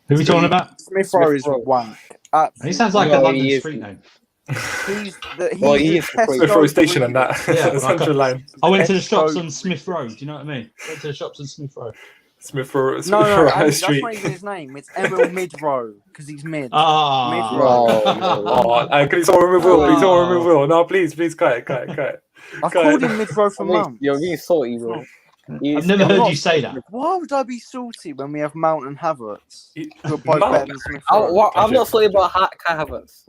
Who are we talking about? Smith Rowe is Rowe. wank. He Absolutely. sounds like No, a London he is. street name. He's Well, the he is Tesco Smith Rowe Station and that. Yeah, The Central Line. I went to the Tesco. shops on Smith Road. Do you know what I mean? Went to the shops on Smith Road. Smith Rowe No, High that's Street. not even his name. It's Emil Mid-Row because he's mid. Ah, Mid-Row. Can someone remove Will? Please, someone remove Will. No, please, cut it. I've Go called ahead. him Mid-Row for months. You're being salty, bro. I've never heard you say that. Why would I be salty when we have Mount and Havertz? He- Who are both Mount? better than Smith Rowe? I'm not sorry about Kai Havertz.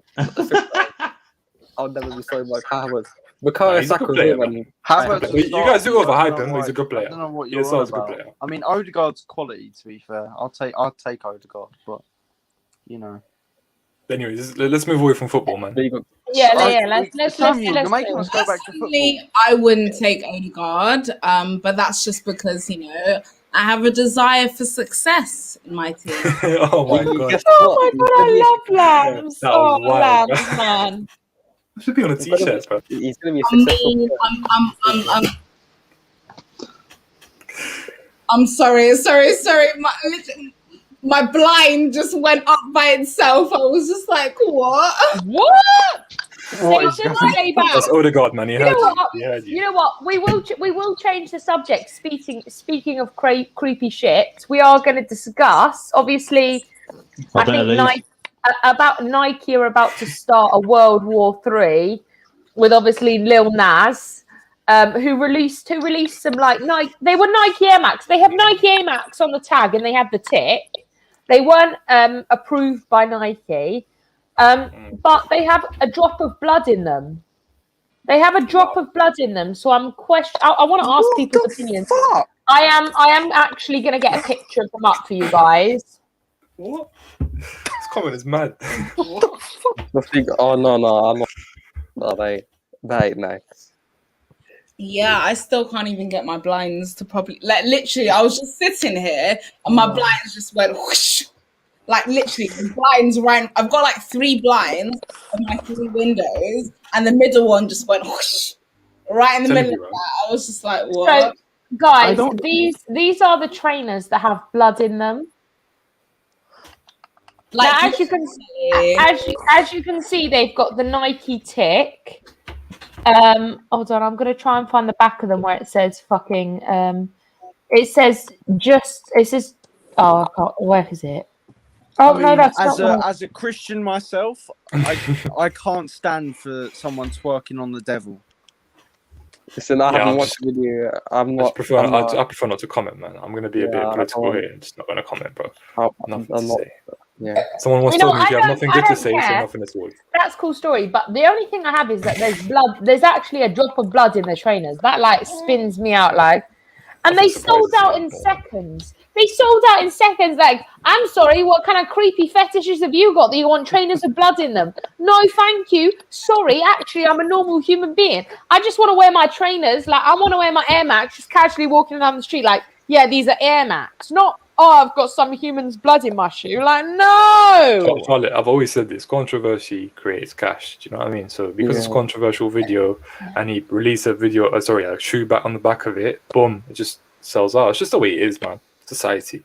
I'll never be sorry about Kai Havertz. Nah, Bukayo he's a good Saka, player, man. Havertz You guys do overhype I don't him. know He's a why- good player. I don't know what He you're is on a good about. player. I mean, Odegaard's quality. To be fair, I'll take Odegaard, but you know. Anyways, let's move away from football, man. There you go. Yeah, So, yeah. Let's Samuel, let's you're making us go back to football. Personally, I wouldn't take Odegaard, but that's just because, I have a desire for success in my team. Oh my god, Guess Oh what? my god, I love lambs. That Oh, was wild, lambs, man. I should be on a t-shirt, bro. He's gonna be a I successful mean, player. I'm sorry. My blind just went up by itself. I was just like, what? What? What is Station, going stay back. That's Odegaard, man. He You heard know you. what? He heard You you. know what? We will change the subject. Speaking of creepy shit, we are going to discuss. Obviously, I better think leave. Nike are about to start a World War III with obviously Lil Nas, who released some like Nike. They were Nike Air Max. They have Nike Air Max on the tag and they have the tick. They weren't approved by Nike. But they have a drop of blood in them. They have a drop of blood in them. So I want to ask people's opinions. Fuck? I am actually going to get a picture of them up for you guys. What? This comment is mad. Oh no, I'm not. No, they ain't nice. Yeah, I still can't even get my blinds to properly. Like literally, I was just sitting here and my blinds just went whoosh. Like literally, the blinds ran. I've got like 3 blinds on my 3 windows, and the middle one just went whoosh, right in the Telling middle you, of bro. that. I was just like, So, what? guys, don't- these are the trainers that have blood in them. Like Now, as you can see, they've got the Nike tick. Hold on, I'm gonna try and find the back of them where it says fucking. It says. Oh, I can't, where is it? Oh I no, mean, that's as not. a Christian myself, I can't stand for someone twerking on the devil. Listen, I Yeah, haven't I'm watched the video. I'm I not. just prefer. I'm I prefer not to comment, man. I'm gonna be a Yeah, bit I political don't- here. I'm just not gonna comment, bro. I'm Nothing to not. say. Yeah. Someone once You know, told me if you I have don't- nothing I good to don't say, say care. nothing at all. That's a cool story, but the only thing I have is that there's blood. There's actually a drop of blood in the trainers. That like spins me out. Like, and they sold out in seconds. They sold out in seconds. Like, I'm sorry, what kind of creepy fetishes have you got that you want trainers with blood in them? No, thank you. Sorry, actually, I'm a normal human being. I just want to wear my trainers. Like, I want to wear my Air Max, just casually walking down the street. Like, yeah, these are Air Max. Not, oh, I've got some human's blood in my shoe. Like, no. Charlotte, I've always said this: controversy creates cash. Do you know what I mean? So because it's a controversial video, and he released a video, a shoe back on the back of it, boom, it just sells out. It's just the way it is, man. Society.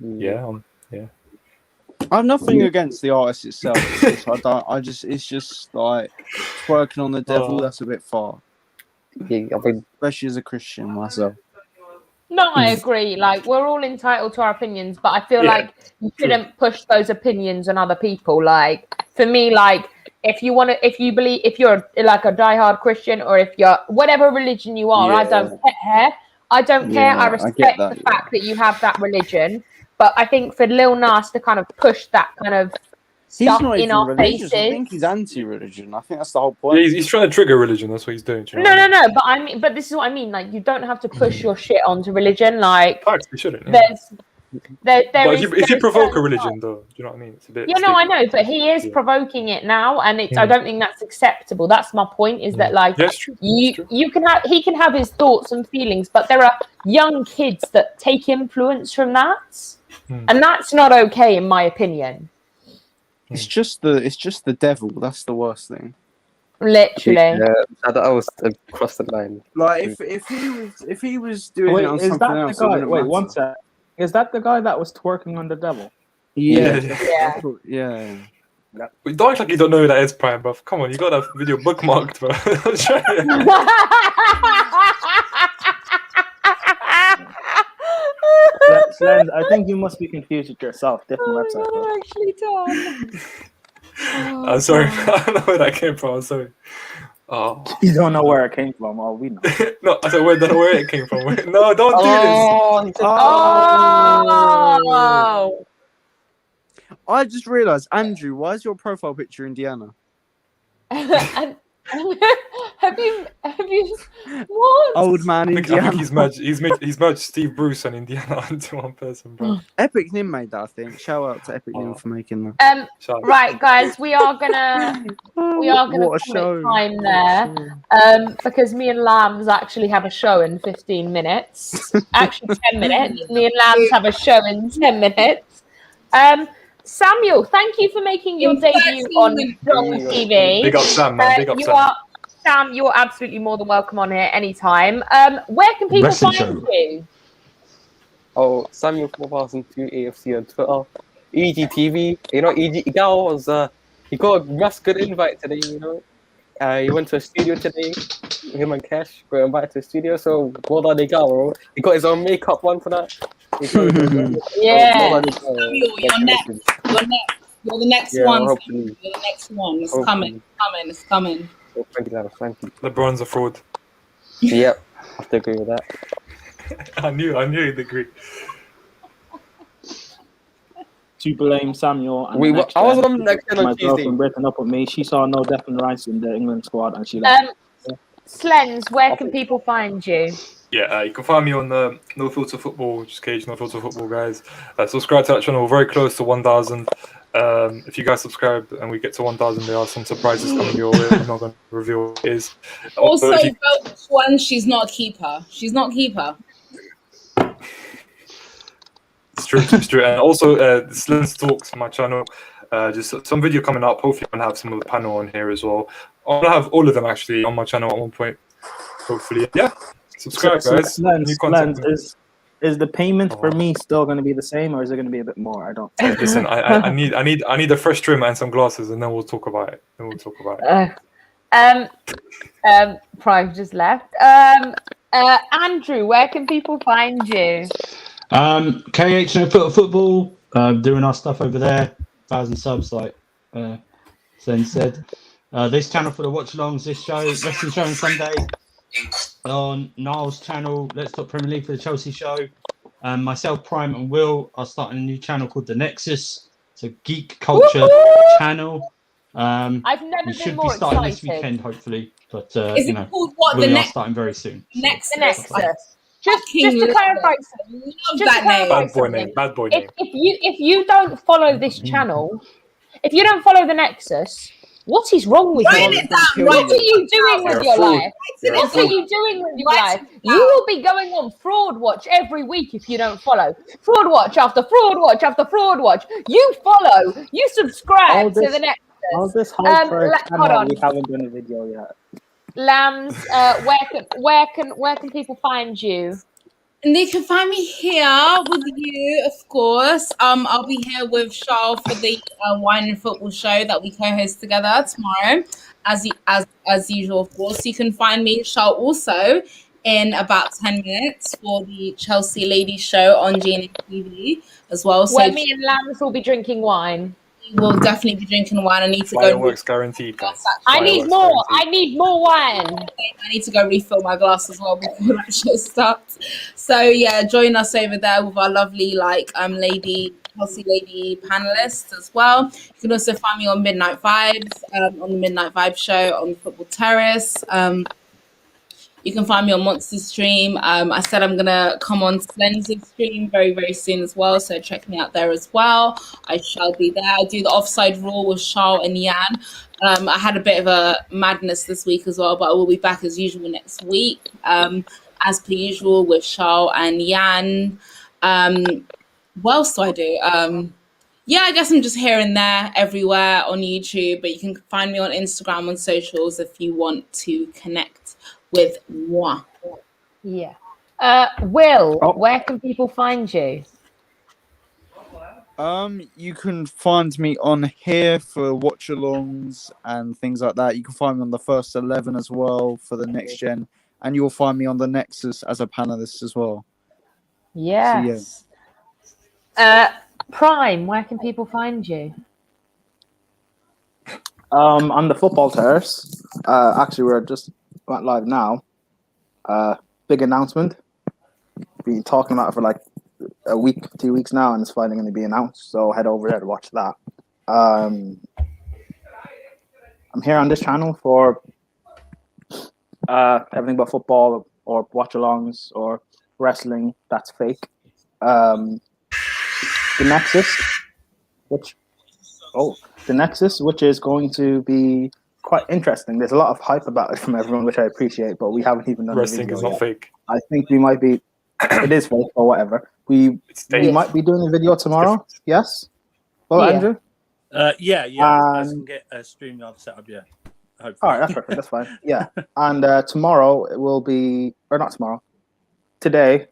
Yeah. I have nothing against the artist itself. It's just like twerking on the devil. That's a bit far. Yeah, I mean, Especially as a Christian myself. No, I agree. Like, we're all entitled to our opinions, but I feel like you shouldn't push those opinions on other people. Like, for me, like, if you're like a diehard Christian, or if you're whatever religion you are, I don't care. I don't care. I respect the fact that you have that religion. But I think for Lil Nas to kind of push that kind of stuff in our faces. I think he's anti-religion. I think that's the whole point. Yeah, he's trying to trigger religion. That's what he's doing. Do you know No, what I mean? but I mean, but this is what I mean. Like, you don't have to push your shit onto religion. Like, Facts, we shouldn't. Yeah. There But is if you provoke a certain religion, though, do you know what I mean? It's a bit. Yeah, no, I know, but he is provoking it now, and I don't think that's acceptable. That's my point. Is that like he can have his thoughts and feelings, but there are young kids that take influence from that, and that's not okay, in my opinion. It's just the devil. That's the worst thing. Literally. yeah, I was across the line. Like if he was doing it on is something that else, the it guy? wouldn't Wait, matter. one sec. Is that the guy that was twerking on the devil? Yeah. Yeah. We don't act like you don't know who that is, Prime, bro. Come on, you got that video bookmarked, bro. Slend, I think you must be confused with yourself. Different website. Bro. Actually done. I'm sorry, I don't know where that came from. I'm sorry. Oh. You don't know where it came from. Oh, we know. No, I said, don't know where it came from. No, don't do this. Oh. I just realised, Andrew, why is your profile picture Indiana? And have you what? Old man I Indiana. think he's merged Steve Bruce and Indiana into one person, bro. Epic Nim made that, I think. Shout out to Epic Nim for making that. Right, guys, we are gonna What a call show. it time there. Because me and Lambs actually have a show in 15 minutes. Actually 10 minutes. Me and Lambs have a show in 10 minutes. Samuel, thank you for making your debut on Dong TV. Big up Sam, man. Big up Sam. Sam, you're absolutely more than welcome on here anytime. Where can people find you? Oh, Samuel 4002 AFC on Twitter. EGTV. You know, EG Gal was he got a mass good invite today, you know. He went to a studio today. Him and Cash got invited to the studio, so well done, Gal, bro. He got his own makeup one for that. Yeah. Samuel, you're next. You're the next one. Hopefully. You're the next one. It's Hopefully. coming. Oh, thank you, thank you. LeBron's a fraud. Yep, I have to agree with that. I knew you'd agree. To blame Samuel. And Wait, the next I was guy. on the next on My Tuesday. girlfriend breaking up with me. She saw no Declan Rice in the England squad, and she Slens, where can people find you? Yeah, you can find me on the No Filter Football, just Cage No Filter Football, guys. Subscribe to that channel. We're very close to 1,000. If you guys subscribe and we get to 1,000, there are some surprises coming your way. I'm not going to reveal what it is. Also, if you- vote which one she's not a keeper. She's not a keeper. It's true. And also, Slens Talks, my channel. Just some video coming up. Hopefully, I'm going to have some of the panel on here as well. I'll have all of them actually on my channel at one point. Hopefully, yeah. Subscribe, guys. New content. Is the payment for me still going to be the same, or is it going to be a bit more? I don't. Listen, I need a fresh trimmer and some glasses, and then we'll talk about it. Prime just left. Andrew, where can people find you? KH No Filter Football, doing our stuff over there. 1,000 subs, like Sen said. This channel for the watch-alongs, this show, Wrestling Show on Sunday. On Niall's channel, Let's Talk Premier League for the Chelsea show. Myself, Prime, and Will are starting a new channel called The Nexus. It's a geek culture channel. I've never We been should be more starting excited. this weekend, hopefully. But Is you it know, called what? we The are next starting very soon. So, Nexus. The Nexus. Just Fucking to love clarify, it. just Love to that name. clarify Bad boy something. name. Bad boy If, name. if you don't follow this channel, if you don't follow the Nexus, what is wrong with Write you? it down. Kill What Write are you. you doing with You're a your fool. life? You're a What are fool. you doing with your Write life? it You down. will be going on Fraud Watch every week if you don't follow. Fraud Watch after Fraud Watch after Fraud Watch. You follow. You subscribe All to this- the Nexus. All this hype for a hold channel, on. we haven't done a video yet. Lambs, where can people find you? And they can find me here with you, of course. I'll be here with Charles for the Wine and Football show that we co-host together tomorrow, as usual, of course. You can find me, Charles, also in about 10 minutes for the Chelsea Ladies show on GNH TV as well. So Where me and Lambs will be drinking wine. we'll definitely be drinking wine. I need to go. Fireworks guaranteed, guys. I need Fireworks more. guaranteed. I need more wine. I need to go refill my glass as well before that show starts. So yeah, join us over there with our lovely Chelsea lady panelists as well. You can also find me on Midnight Vibes, on the Midnight Vibes show on Football Terrace. You can find me on Monster Stream. I said I'm gonna come on Slender's stream very, very soon as well. So check me out there as well. I shall be there. I do the Offside Rule with Charles and Yan. I had a bit of a madness this week as well, but I will be back as usual next week. As per usual with Charles and Yan. What else do I do? Yeah, I guess I'm just here and there, everywhere on YouTube, but you can find me on Instagram, on socials if you want to connect with moi. Yeah. Will, Oh. where can people find you? You can find me on here for watch-alongs and things like that. You can find me on the First 11 as well for the next gen, and you'll find me on the Nexus as a panelist as well. Yes. Prime, where can people find you? On the Football Terrace. Actually, we're just went live now. Big announcement. Been talking about it for like a week, 2 weeks now, and it's finally going to be announced. So head over there to watch that. I'm here on this channel for everything but football or watch-alongs or wrestling. That's fake. The Nexus, which is going to be quite interesting. There's a lot of hype about it from everyone, which I appreciate, but we haven't even done the Wrestling video is not yet. fake. I think we might be. It is fake or whatever. We It's fake. might be doing a video tomorrow. Yes. Well, Yeah. Andrew. Yeah. I can get a StreamYard set up. Yeah. Hopefully. All right, that's perfect. That's fine. Yeah. And tomorrow it will be, or not tomorrow. Today,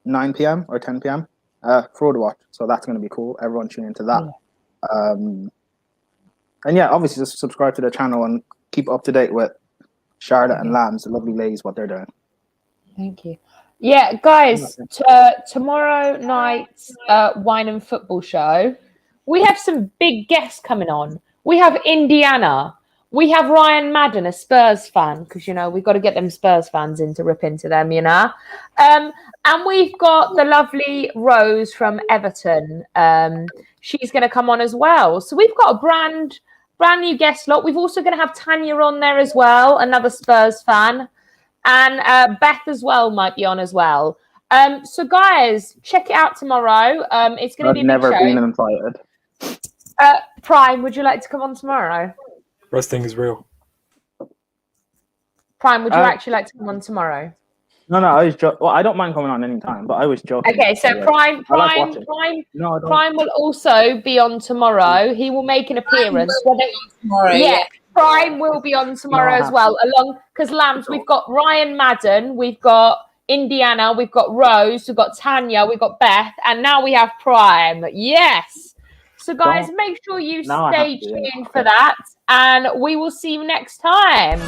9 p.m. or 10 p.m. Fraud Watch. So that's going to be cool. Everyone tune into that. And yeah, obviously just subscribe to the channel and keep up to date with Charlotte and Lambs, the lovely ladies, what they're doing. Thank you. Yeah, guys, tomorrow night's Wine and Football show, we have some big guests coming on. We have Indiana. We have Ryan Madden, a Spurs fan, because, you know, we've got to get them Spurs fans in to rip into them, you know. And we've got the lovely Rose from Everton. She's going to come on as well. So we've got a brand new guest lot. We've also going to have Tanya on there as well, another Spurs fan. And Beth as well might be on as well. So guys, check it out tomorrow. It's going to be a big never show. been invited. Prime, would you like to come on tomorrow? Wrestling is real. Prime, would you actually like to come on tomorrow? No, I was joking. Well, I don't mind coming on anytime, but I was joking. Okay, so Yeah. Prime I like watching. No, I don't. Prime will also be on tomorrow. He will make an appearance. Tomorrow, Yeah, Prime will be on tomorrow No, I as well. Along because Lambs, we've got Ryan Madden, we've got Indiana, we've got Rose, we've got Tanya, we've got Beth, and now we have Prime. Yes. So guys, make sure you Now I stay have to, yeah. tuned for that, and we will see you next time.